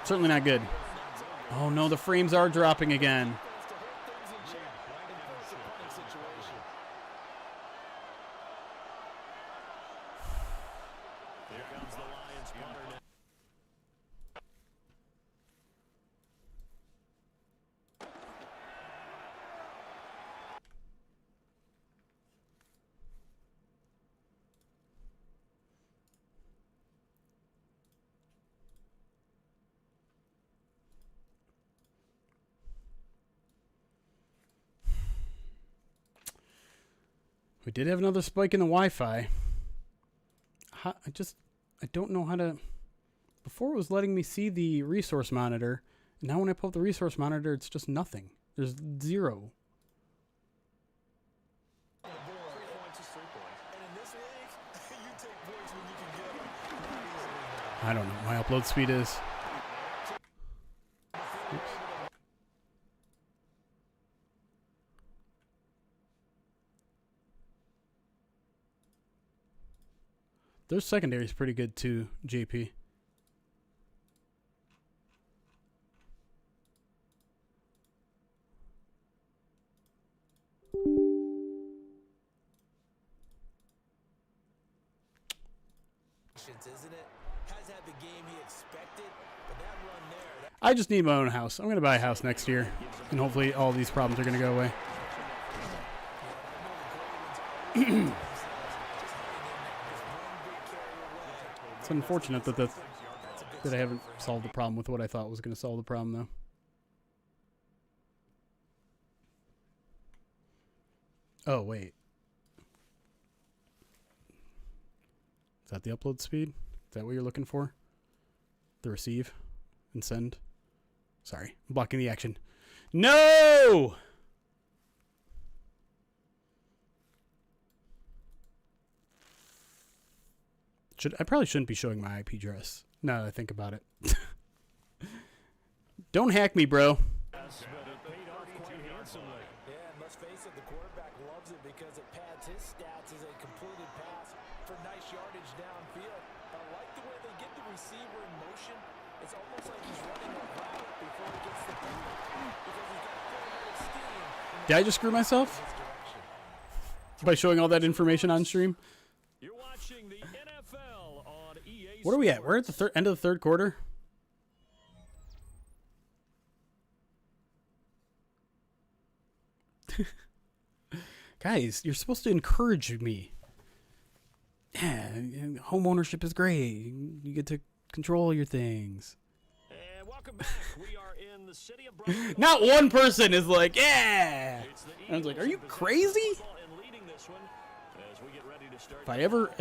certainly not good. Oh, no, the frames are dropping again. We did have another spike in the Wi-Fi. I don't know how to... Before it was letting me see the resource monitor. And now when I pull up the resource monitor, it's just nothing. There's 0. I don't know. My upload speed is... Oops. Their secondary is pretty good too, JP. I just need my own house. I'm going to buy a house next year, and hopefully all these problems are going to go away. It's unfortunate that I haven't solved the problem with what I thought was going to solve the problem, though. Oh, wait. Is that the upload speed? Is that what you're looking for? The receive and send? Sorry, I'm blocking the action. No! I probably shouldn't be showing my IP address, now that I think about it. Don't hack me, bro. Yeah, and let's face it, the quarterback loves it because it pads his stats as a completed pass for nice yardage downfield. I like the way they get the receiver in motion. It's almost like he's running a route before he gets the ball because he's got 4 minutes steam. Did I just screw myself by showing all that information on stream? You're watching the NFL on EA. What are we at? We're at the end of the third quarter. Guys, you're supposed to encourage me. Yeah, home ownership is great. You get to control your things. And welcome back. We are in the city of Brooklyn. Not one person is like, yeah. I was like, are you crazy? And leading this one As we get ready to start If I ever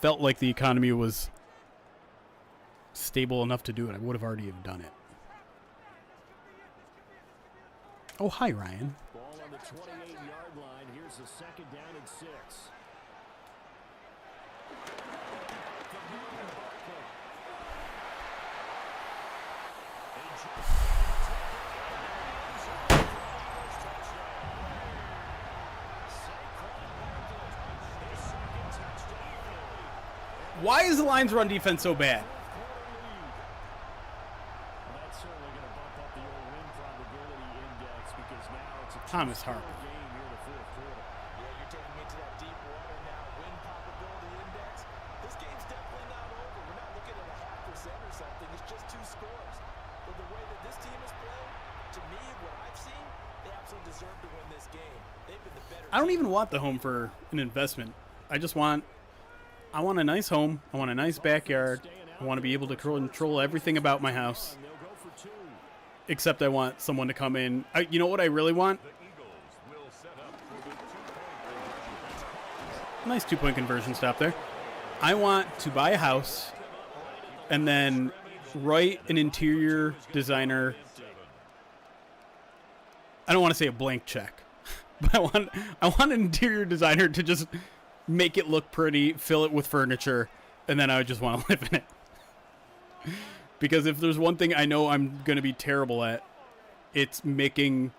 felt like the economy was stable enough to do it, I would have already have done it. Oh, hi, Ryan. ball on the 28-yard line. Here's the second down and 6. Why is the Lions' run defense so bad? That's certainly going to bump up the old win probability index because now it's a Thomas Harper. game here in the fourth quarter. Yeah, you're taking me to that deep water now. Win probability index. This game's definitely not over. We're not looking at a 0.5% or something. It's just 2 scores. But the way that this team is playing, to me, what I've seen, they absolutely deserve to win this game. They've been the better I don't team. even want the home for an investment. I want a nice home. I want a nice backyard. I want to be able to control everything about my house. They'll go for 2. Except I want someone to come in. You know what I really want? Nice 2-point conversion stop there. I want to buy a house and then write an interior designer. I don't want to say a blank check, but I want an interior designer to just make it look pretty, fill it with furniture, and then I just want to live in it. Because if there's one thing I know I'm going to be terrible at, it's making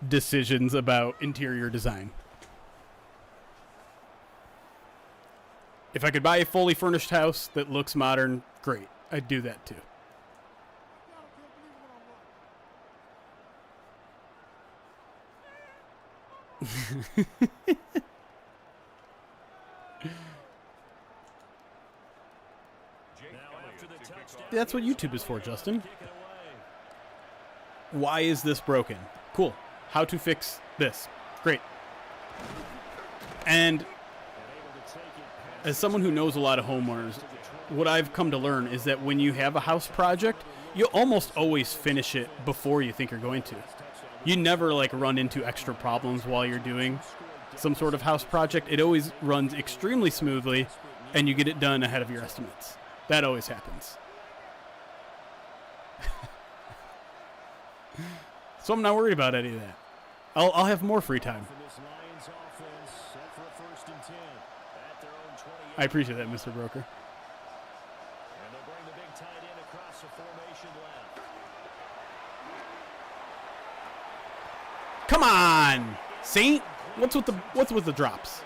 decisions about interior design. If I could buy a fully furnished house that looks modern, great. I'd do that too. That's what YouTube is for, Justin. Why is this broken? Cool. How to fix this? Great. And as someone who knows a lot of homeowners, what I've come to learn is that when you have a house project, you almost always finish it before you think you're going to. You never run into extra problems while you're doing some sort of house project. It always runs extremely smoothly and you get it done ahead of your estimates. That always happens. So I'm not worried about any of that. I'll have more free time. I appreciate that, Mr. Broker. And they'll bring the big tight end across the formation left. Come on, Saint. What's with the drops?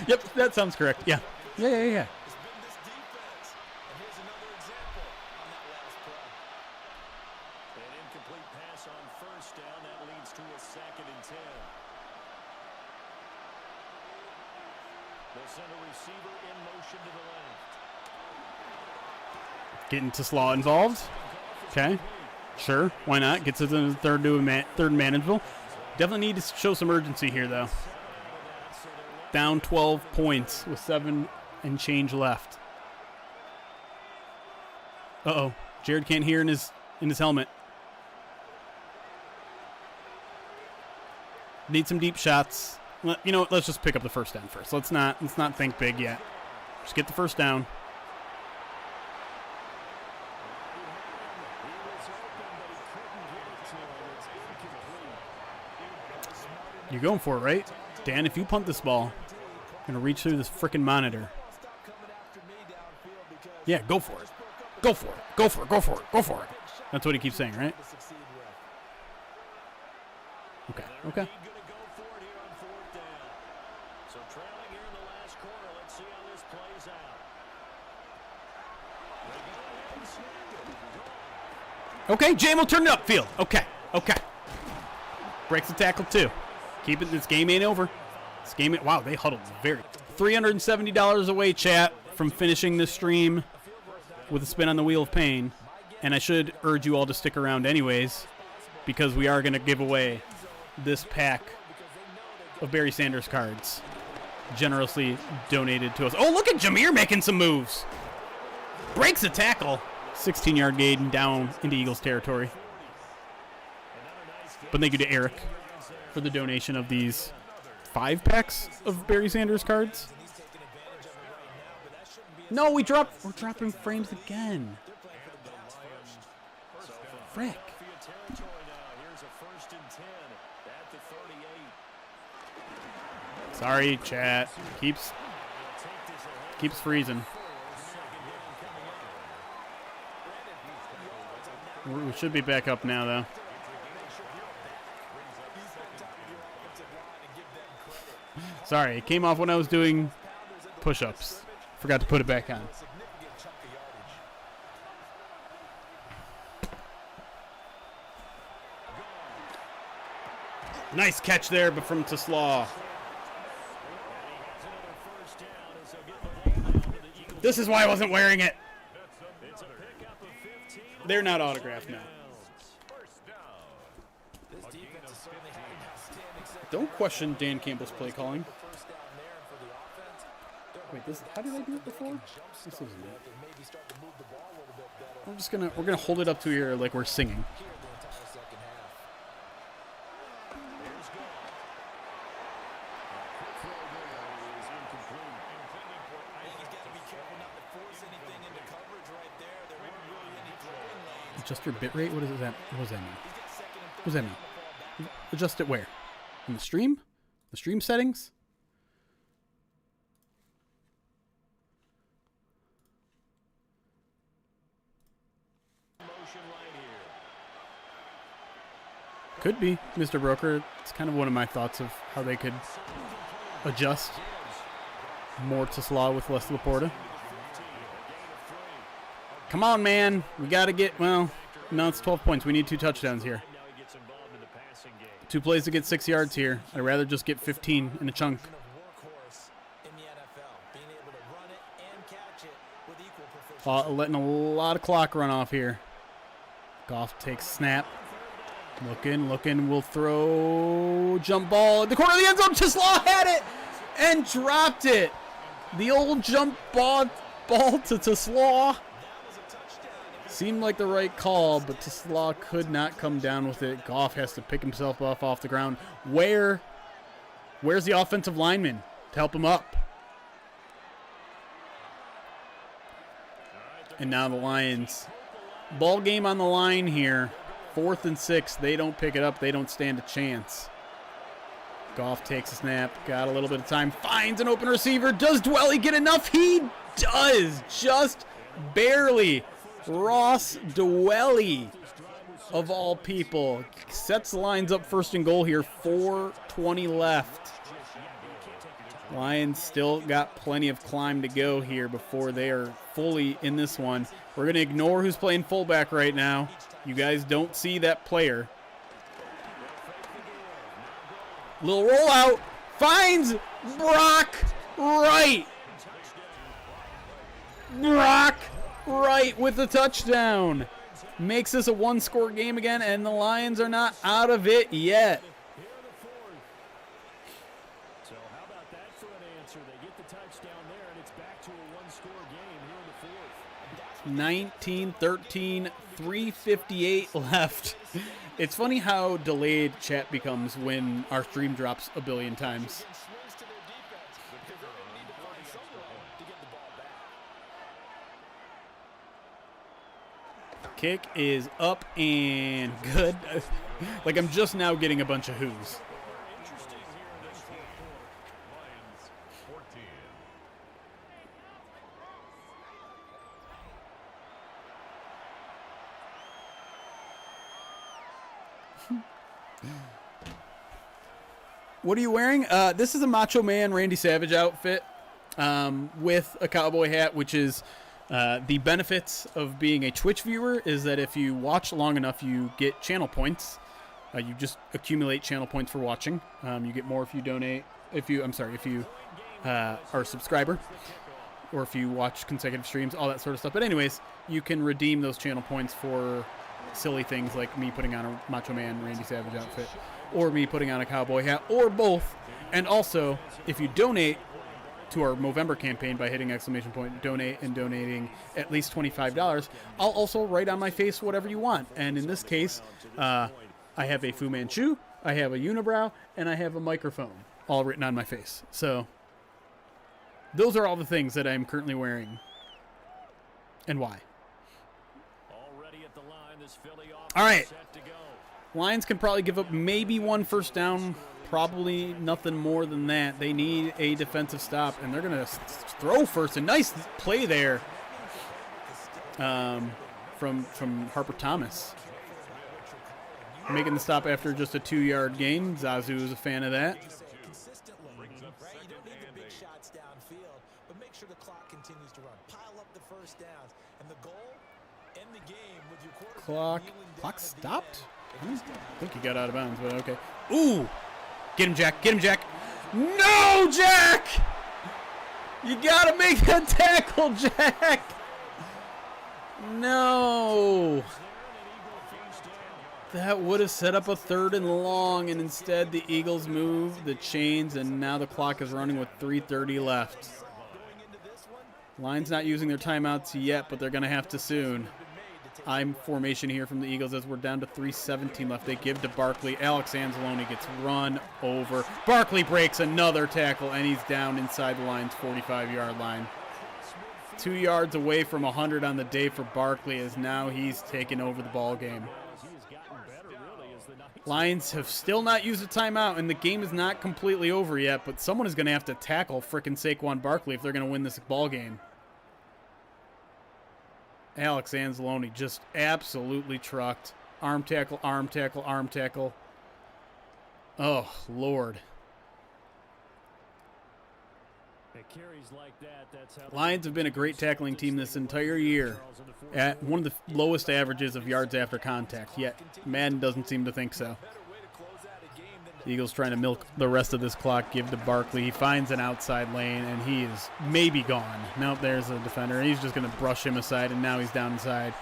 Yep, that sounds correct. Yeah. It's been this defense. And here's another example on that last play. An incomplete pass on first down. That leads to a 2nd and 10. They'll send a receiver in motion to the left. Getting to Slaw involved. Okay. Sure. Why not? Gets us in the third and manageable. Definitely need to show some urgency here, though. Down 12 points with 7 and change left. Uh-oh. Jared can't hear in his helmet. Need some deep shots. You know what? Let's just pick up the first down first. Let's not think big yet. Just get the first down. You're going for it, right? Dan, if you punt this ball, I'm going to reach through this freaking monitor. Yeah, go for it. Go for it. Go for it. Go for it. Go for it. That's what he keeps saying, right? Okay. Okay. So trailing here in the last quarter. Let's see how this plays out. Okay, Jamo turned it upfield. Okay. Okay. Breaks the tackle, too. Keep it. This game ain't over. This game ain't. Wow, they huddled very. $370 away, chat, from finishing this stream with a spin on the wheel of pain. And I should urge you all to stick around anyways, because we are going to give away this pack of Barry Sanders cards generously donated to us. Oh, look at Jameer making some moves. Breaks a tackle. 16-yard gain down into Eagles territory. Another nice But thank you to Eric for the donation of these 5 packs of Barry Sanders cards. No, we're dropping frames again. Frick. Sorry, chat. Keeps freezing. We should be back up now, though. Sorry, it came off when I was doing push-ups. Forgot to put it back on. Nice catch there, but from Teslaw. This is why I wasn't wearing it. They're not autographed now. Don't question Dan Campbell's play calling. Wait, how did I do it before? This isn't it. We're gonna hold it up to here like we're singing. Adjust your bitrate? What does that mean? What does that mean? Adjust it where? In the stream? The stream settings? Could be, Mr. Broker. It's kind of one of my thoughts of how they could adjust more to Slaw with less Laporta. Come on, man. We got to get, well, no, it's 12 points. We need 2 touchdowns here. 2 plays to get 6 yards here. I'd rather just get 15 in a chunk. Letting a lot of clock run off here. Goff takes snap. Looking, will throw, jump ball at the corner of the end zone. Teslaw had it and dropped it. The old jump ball to Teslaw. Seemed like the right call, but Teslaw could not come down with it. Goff has to pick himself up off the ground. Where's the offensive lineman to help him up? And now the Lions. Ball game on the line here. 4th and 6. They don't pick it up. They don't stand a chance. Goff takes a snap. Got a little bit of time. Finds an open receiver. Does Dwelly get enough? He does. Just barely. Ross Dwelly, of all people, sets the Lions up 1st and goal here. 4:20 left. Lions still got plenty of climb to go here before they are fully in this one. We're going to ignore who's playing fullback right now. You guys don't see that player. Little rollout. Finds Brock Wright. Brock Wright with the touchdown. Makes this a 1-score game again, and the Lions are not out of it yet. So how about that for an answer? They get the touchdown there, and it's back to a 1-score game here in the 4th. 19-13, 3:58 left. It's funny how delayed chat becomes when our stream drops a billion times. Kick is up and good. Like I'm just now getting a bunch of who's. What are you wearing? This is a Macho Man Randy Savage outfit with a cowboy hat, which is the benefits of being a Twitch viewer is that if you watch long enough, you get channel points. You just accumulate channel points for watching. You get more if you donate. If you are a subscriber, or if you watch consecutive streams, all that sort of stuff. But anyways, you can redeem those channel points for silly things like me putting on a Macho Man Randy Savage outfit, or me putting on a cowboy hat, or both. And also, if you donate to our Movember campaign by hitting !donate and donating at least $25, I'll also write on my face whatever you want. And in this case, I have a Fu Manchu, I have a unibrow, and I have a microphone all written on my face. So those are all the things that I'm currently wearing. And why? Already at the line, this Philly offense All right. set to go. Lions can probably give up maybe one first down. Probably nothing more than that. They need a defensive stop, and they're going to throw first. A nice play there from Harper Thomas. Making the stop after just a 2-yard gain. Zazu is a fan of that. Consistently, right? You don't need the big shots downfield, but make sure the clock continues to run. Pile up the first downs, and the goal, end the game with your quarterback kneeling down Clock at the stopped? end. I think he got out of bounds, but okay. Ooh! Get him, Jack. Get him, Jack. No, Jack! You gotta make that tackle, Jack! No! That would have set up a 3rd and long, and instead the Eagles move the chains, and now the clock is running with 3:30 left. Lions not using their timeouts yet, but they're going to have to soon. I'm formation here from the Eagles as we're down to 3:17 left. They give to Barkley. Alex Anzalone gets run over. Barkley breaks another tackle, and he's down inside the Lions' 45-yard line. 2 yards away from 100 on the day for Barkley, as now he's taken over the ball game. Lions have still not used a timeout, and the game is not completely over yet, but someone is going to have to tackle frickin' Saquon Barkley if they're going to win this ball game. Alex Anzalone just absolutely trucked. Arm tackle, arm tackle, arm tackle. Oh, Lord. Lions have been a great tackling team this entire year at one of the lowest averages of yards after contact, yet Madden doesn't seem to think so. The Eagles trying to milk the rest of this clock, give to Barkley. He finds an outside lane, and he is maybe gone. Nope, there's a defender, and he's just going to brush him aside, and now he's down inside.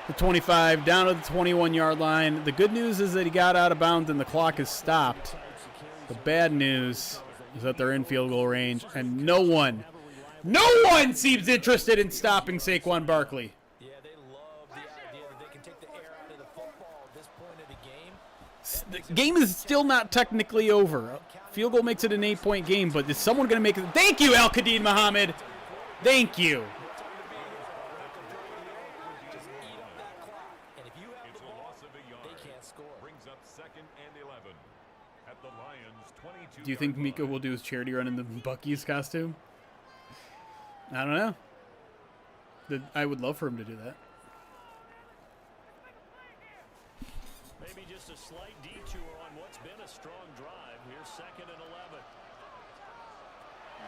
The 25, down to the 21-yard line. The good news is that he got out of bounds, and the clock is stopped. The bad news is that they're in field goal range, and no one seems interested in stopping Saquon Barkley. Yeah, they love the idea that they can take the air out of the football at this point of the game. The game is still not technically over. Field goal makes it an 8-point game, but is someone going to make it? Thank you, Al-Qadim Muhammad. Thank you. Just eat up that clock. And if you have the ball, they can't score. Brings up 2nd and 11 at the Lions 22. Do you think Mika will do his charity run in the Bucky's costume? I don't know. I would love for him to do that. Maybe just a slight detour on what's been a strong drive. Here's 2nd and 11.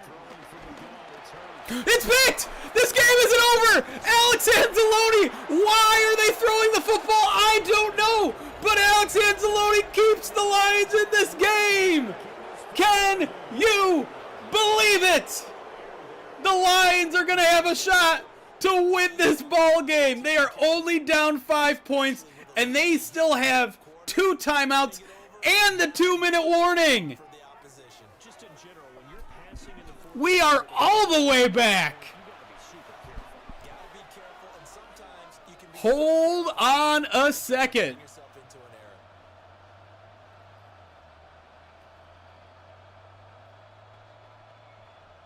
Throwing from the gun, it's hurt. It's picked! This game isn't over! Alex Anzalone! Why are they throwing the football? I don't know! But Alex Anzalone keeps the Lions in this game! Can you believe it? The Lions are going to have a shot to win this ball game. They are only down 5 points, and they still have 2 timeouts and the 2-minute warning. We are all the way back. Hold on a second.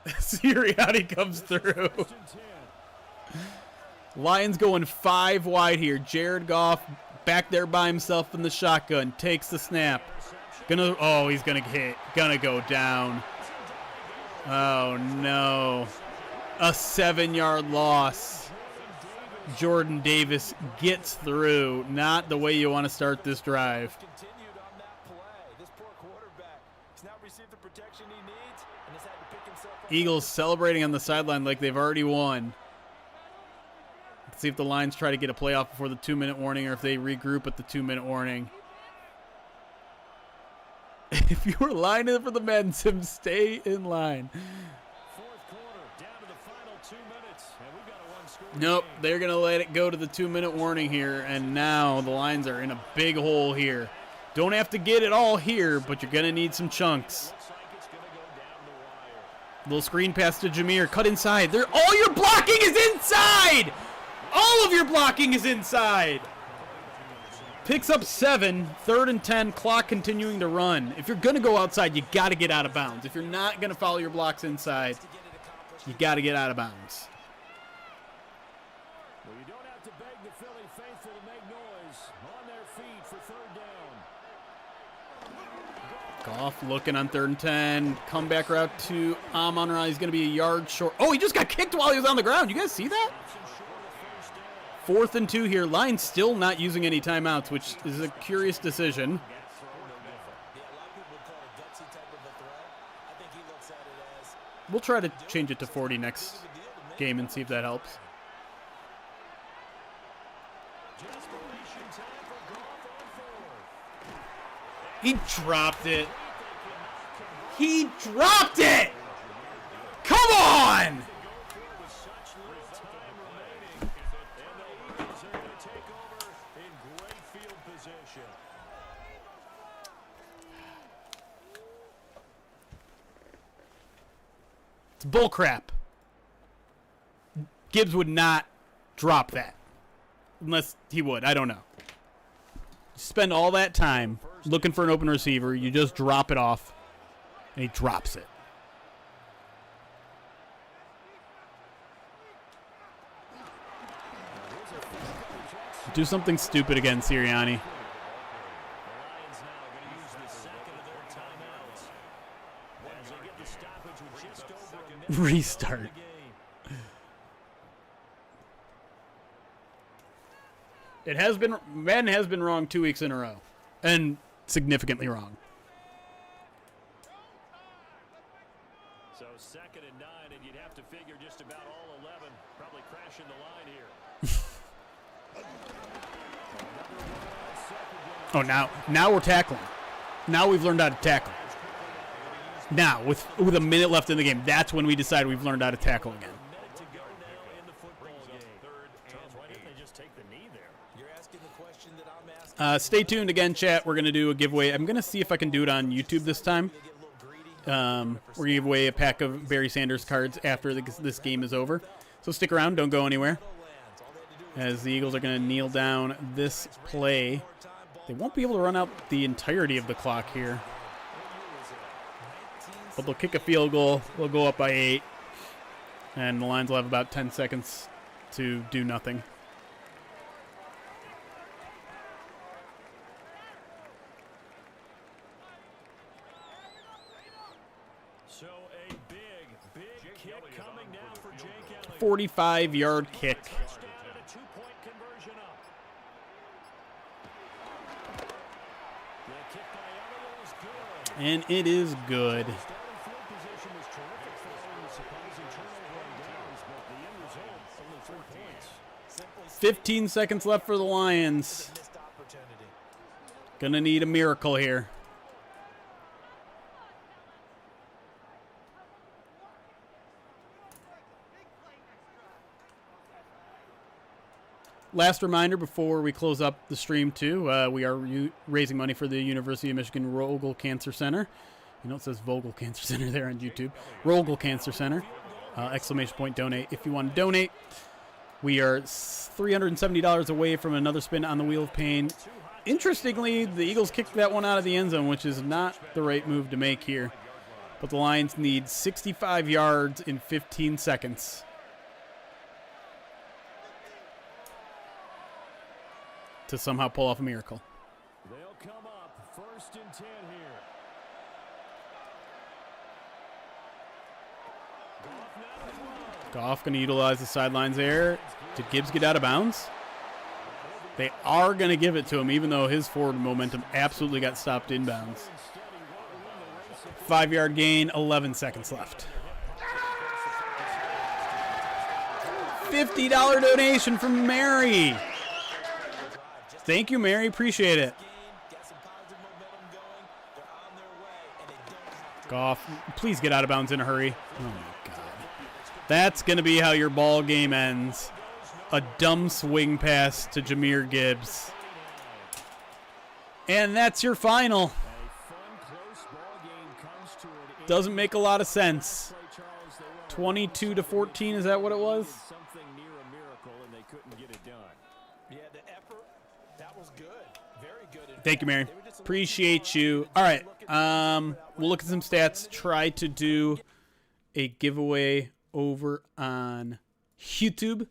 Sirianni comes through. Lions going 5 wide here. Jared Goff back there by himself in the shotgun. Takes the snap. He's gonna go down. Oh no. A 7-yard loss. Jordan Davis gets through. Not the way you want to start this drive. Continued on that play. This poor quarterback has not received the protection he needs and has had to pick himself up. Eagles celebrating on the sideline like they've already won. Let's see if the Lions try to get a playoff before the 2-minute warning or if they regroup at the 2-minute warning. If you were lining up for the Madden sim, stay in line. Fourth quarter, down to the final 2 minutes, and we've got a one-score Nope, game. they're going to let it go to the 2-minute warning here, and now the Lions are in a big hole here. Don't have to get it all here, but you're going to need some chunks. Looks like it's going to go down the wire. Little screen pass to Jameer, cut inside. All your blocking is inside! All of your blocking is inside! Picks up 7, 3rd and 10, clock continuing to run. If you're going to go outside, you got to get out of bounds. If you're not going to follow your blocks inside, you got to get out of bounds. Well, you don't have to beg the Philly faithful to make noise. On their feet for 3rd down. Goff looking on 3rd and 10. Comeback route to Amon-Ra. He's going to be a yard short. Oh, he just got kicked while he was on the ground. You guys see that? 4th and 2 here. Lions still not using any timeouts, which is a curious decision. We'll try to change it to 40 next game and see if that helps. He dropped it. He dropped it! Come on! It's bullcrap. Gibbs would not drop that. Unless he would. I don't know. Spend all that time looking for an open receiver. You just drop it off. And he drops it. Do something stupid again, Sirianni. Restart. It has been, Madden has been wrong 2 weeks in a row. And significantly wrong. So 2nd and 9, and you'd have to figure just about all 11 probably crashing the line here. Oh, now we're tackling. Now we've learned how to tackle. Now, with a minute left in the game, that's when we decide we've learned how to tackle again. Stay tuned again, chat. We're going to do a giveaway. I'm going to see if I can do it on YouTube this time. We're going to give away a pack of Barry Sanders cards after this game is over. So stick around. Don't go anywhere. As the Eagles are going to kneel down this play. They won't be able to run out the entirety of the clock here. But they'll kick a field goal. They'll go up by 8. And the Lions will have about 10 seconds to do nothing. So a big kick coming now for Jake Elliott. 45-yard kick. And it is good. 15 seconds left for the Lions. Gonna need a miracle here. Last reminder before we close up the stream, too, we are raising money for the University of Michigan Rogel Cancer Center. You know, it says Vogel Cancer Center there on YouTube. Rogel Cancer Center. Exclamation point donate if you want to donate. We are $370 away from another spin on the Wheel of Pain. Interestingly, the Eagles kicked that one out of the end zone, which is not the right move to make here. But the Lions need 65 yards in 15 seconds. To somehow pull off a miracle. They'll come up 1st and 10 here. Goff going to utilize the sidelines there. Did Gibbs get out of bounds? They are going to give it to him, even though his forward momentum absolutely got stopped inbounds. 5-yard gain, 11 seconds left. $50 donation from Mary. Thank you, Mary. Appreciate it. Goff, please get out of bounds in a hurry. Oh, my God. That's going to be how your ball game ends. A dumb swing pass to Jahmyr Gibbs. And that's your final. Doesn't make a lot of sense. 22-14, is that what it was? Thank you, Mary. Appreciate you. All right. We'll look at some stats. Try to do a giveaway over on YouTube.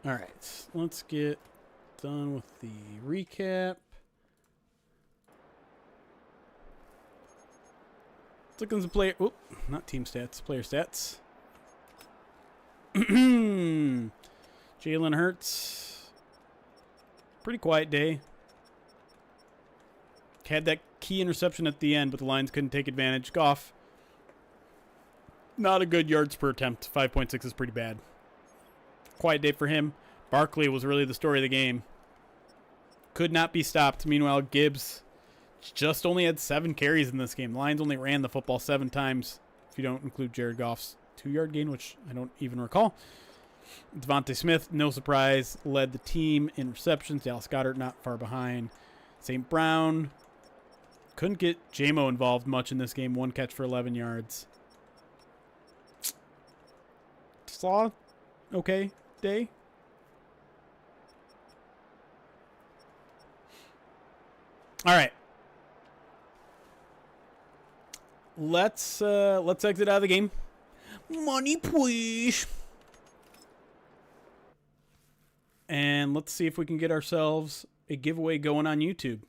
All right, let's get done with the recap. Let's look at some player. Oop, not team stats, player stats. Jalen Hurts. Pretty quiet day. Had that key interception at the end, but the Lions couldn't take advantage. Goff. Not a good yards per attempt. 5.6 is pretty bad. Quiet day for him. Barkley was really the story of the game. Could not be stopped. Meanwhile, Gibbs just only had 7 carries in this game. The Lions only ran the football 7 times, if you don't include Jared Goff's 2-yard gain, which I don't even recall. Devontae Smith, no surprise, led the team in receptions. Dallas Goedert not far behind. St. Brown couldn't get J-Mo involved much in this game. 1 catch for 11 yards. Slaw, okay day. All right. Let's exit out of the game. Money, please. And let's see if we can get ourselves a giveaway going on YouTube.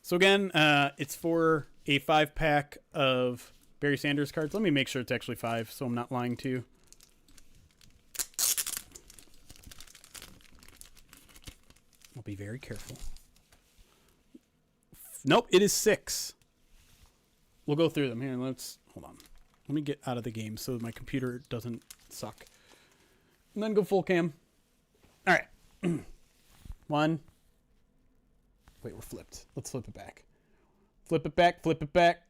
So again, it's for a 5-pack of Barry Sanders cards. Let me make sure it's actually 5, so I'm not lying to you. I'll be very careful. Nope, it is 6. We'll go through them here. Hold on. Let me get out of the game so my computer doesn't suck. And then go full cam. All right. 1. Wait, we're flipped. Let's flip it back. Flip it back, flip it back.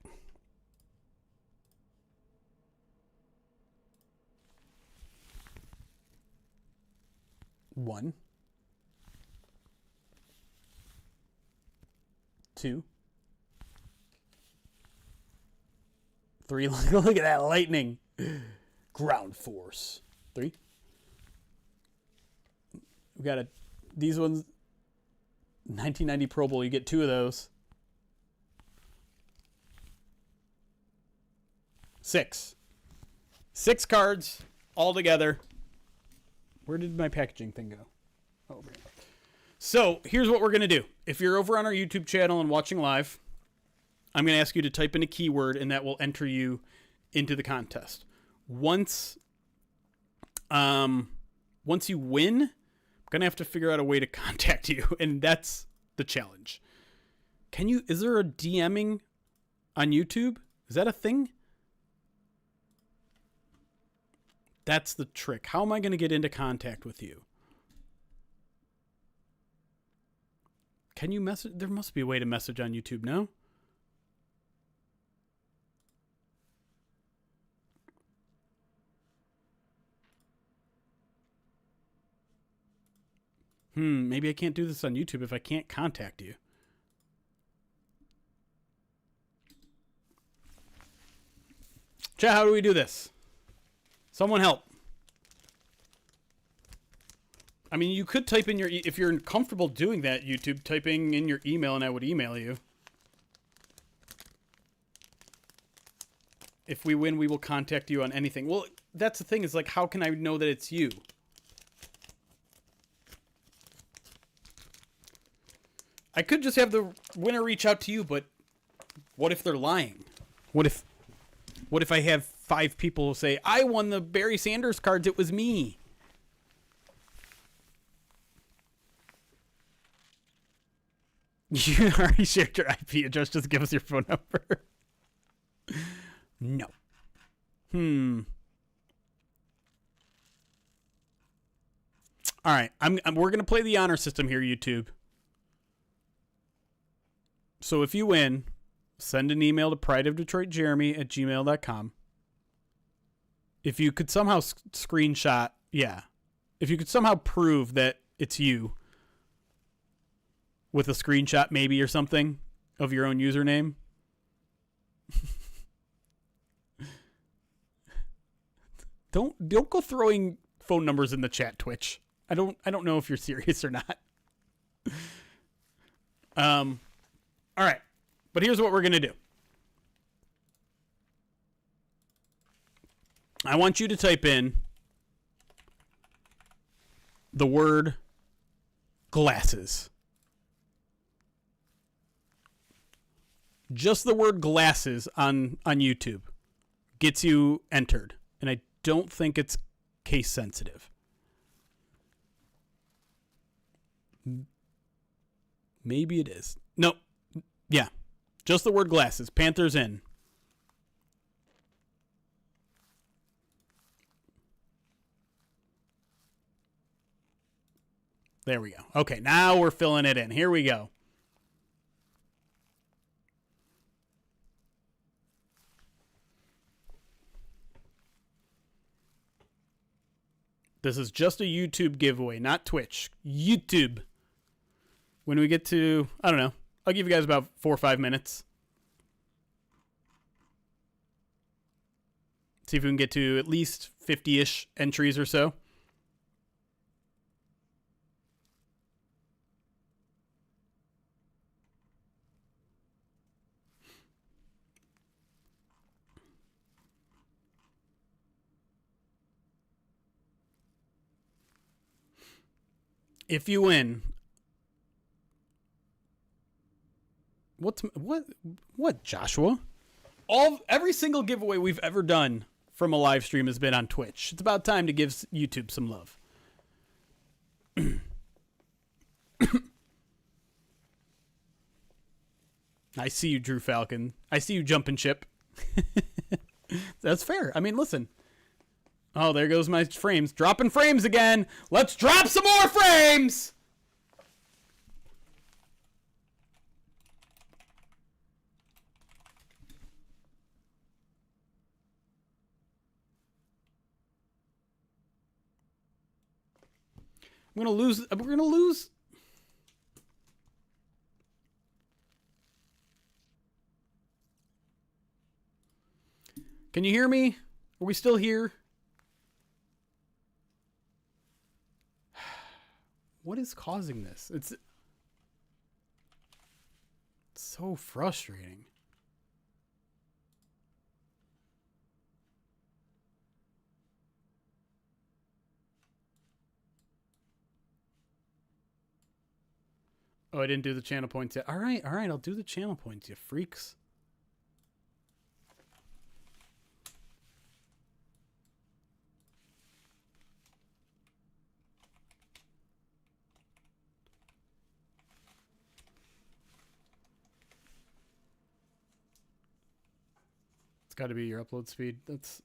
1. 2. 3. Look at that lightning. Ground force. 3. We got these ones. 1990 Pro Bowl. You get 2 of those. 6. 6 cards all together. Where did my packaging thing go? Oh, over here. So here's what we're going to do. If you're over on our YouTube channel and watching live, I'm going to ask you to type in a keyword, and that will enter you into the contest. Once you win, I'm going to have to figure out a way to contact you, and that's the challenge. Is there a DMing on YouTube? Is that a thing? That's the trick. How am I going to get into contact with you? Can you message? There must be a way to message on YouTube, no? Maybe I can't do this on YouTube if I can't contact you. Chat, how do we do this? Someone help. I mean, you could type in if you're comfortable doing that, YouTube, typing in your email and I would email you. If we win, we will contact you on anything. Well, that's the thing, is like, how can I know that it's you? I could just have the winner reach out to you, but what if they're lying? What if I have 5 people who say, I won the Barry Sanders cards, it was me? You already shared your IP address, just give us your phone number. No. All right, we're going to play the honor system here, YouTube. So if you win, send an email to prideofdetroitjeremy@gmail.com. If you could somehow screenshot, if you could somehow prove that it's you with a screenshot maybe or something of your own username. Don't go throwing phone numbers in the chat, Twitch. I don't know if you're serious or not. All right. But here's what we're going to do. I want you to type in the word glasses. Just the word glasses on YouTube gets you entered. And I don't think it's case sensitive. Maybe it is. No. Yeah. Just the word glasses. Panthers in. There we go. Okay, now we're filling it in. Here we go. This is just a YouTube giveaway, not Twitch. YouTube. When we get to, I don't know, I'll give you guys about 4 or 5 minutes. See if we can get to at least 50-ish entries or so. If you win, what Joshua? Every single giveaway we've ever done from a live stream has been on Twitch. It's about time to give YouTube some love. I see you, Drew Falcon. I see you, jumping ship. That's fair. I mean, listen. Oh, there goes my frames. Dropping frames again. Let's drop some more frames. We're going to lose. Can you hear me? Are we still here? What is causing this? It's so frustrating. Oh, I didn't do the channel points yet. All right, I'll do the channel points, you freaks. Got to be your upload speed. It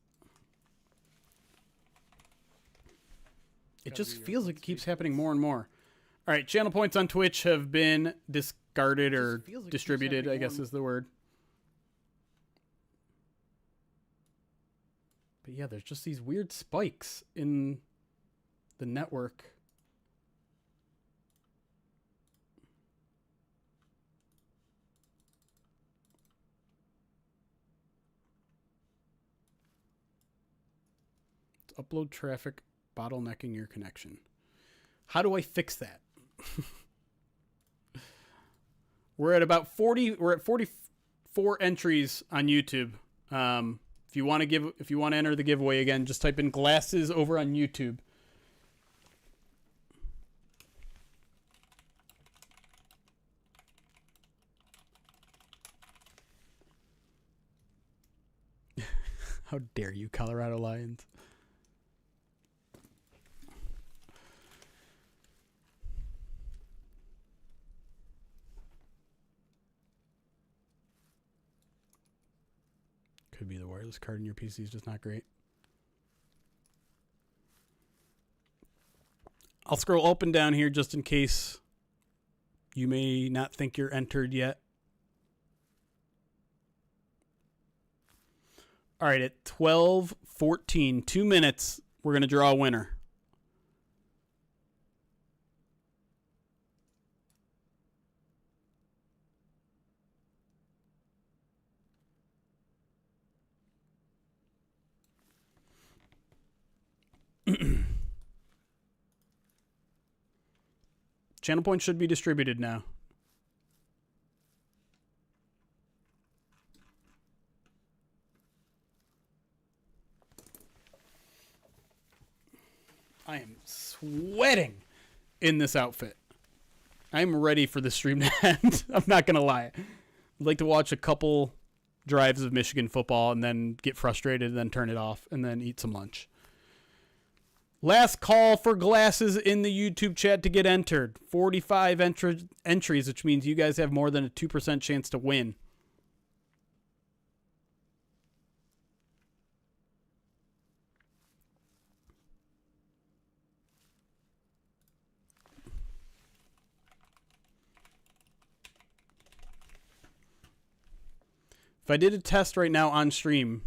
just feels like it keeps happening more and more. All right, channel points on Twitch have been discarded or distributed, I guess is the word. But yeah, there's just these weird spikes in the network. Upload traffic bottlenecking your connection. How do I fix that? We're at 44 entries on YouTube. If you want to enter the giveaway again, just type in glasses over on YouTube. How dare you, Colorado Lions? Could be the wireless card in your PC is just not great. I'll scroll up and down here just in case you may not think you're entered yet. All right, at 12:14, 2 minutes, we're going to draw a winner. Channel points should be distributed now. I am sweating in this outfit. I'm ready for the stream to end. I'm not going to lie. I'd like to watch a couple drives of Michigan football and then get frustrated and then turn it off and then eat some lunch. Last call for glasses in the YouTube chat to get entered. 45 entries, which means you guys have more than a 2% chance to win. If I did a test right now on stream,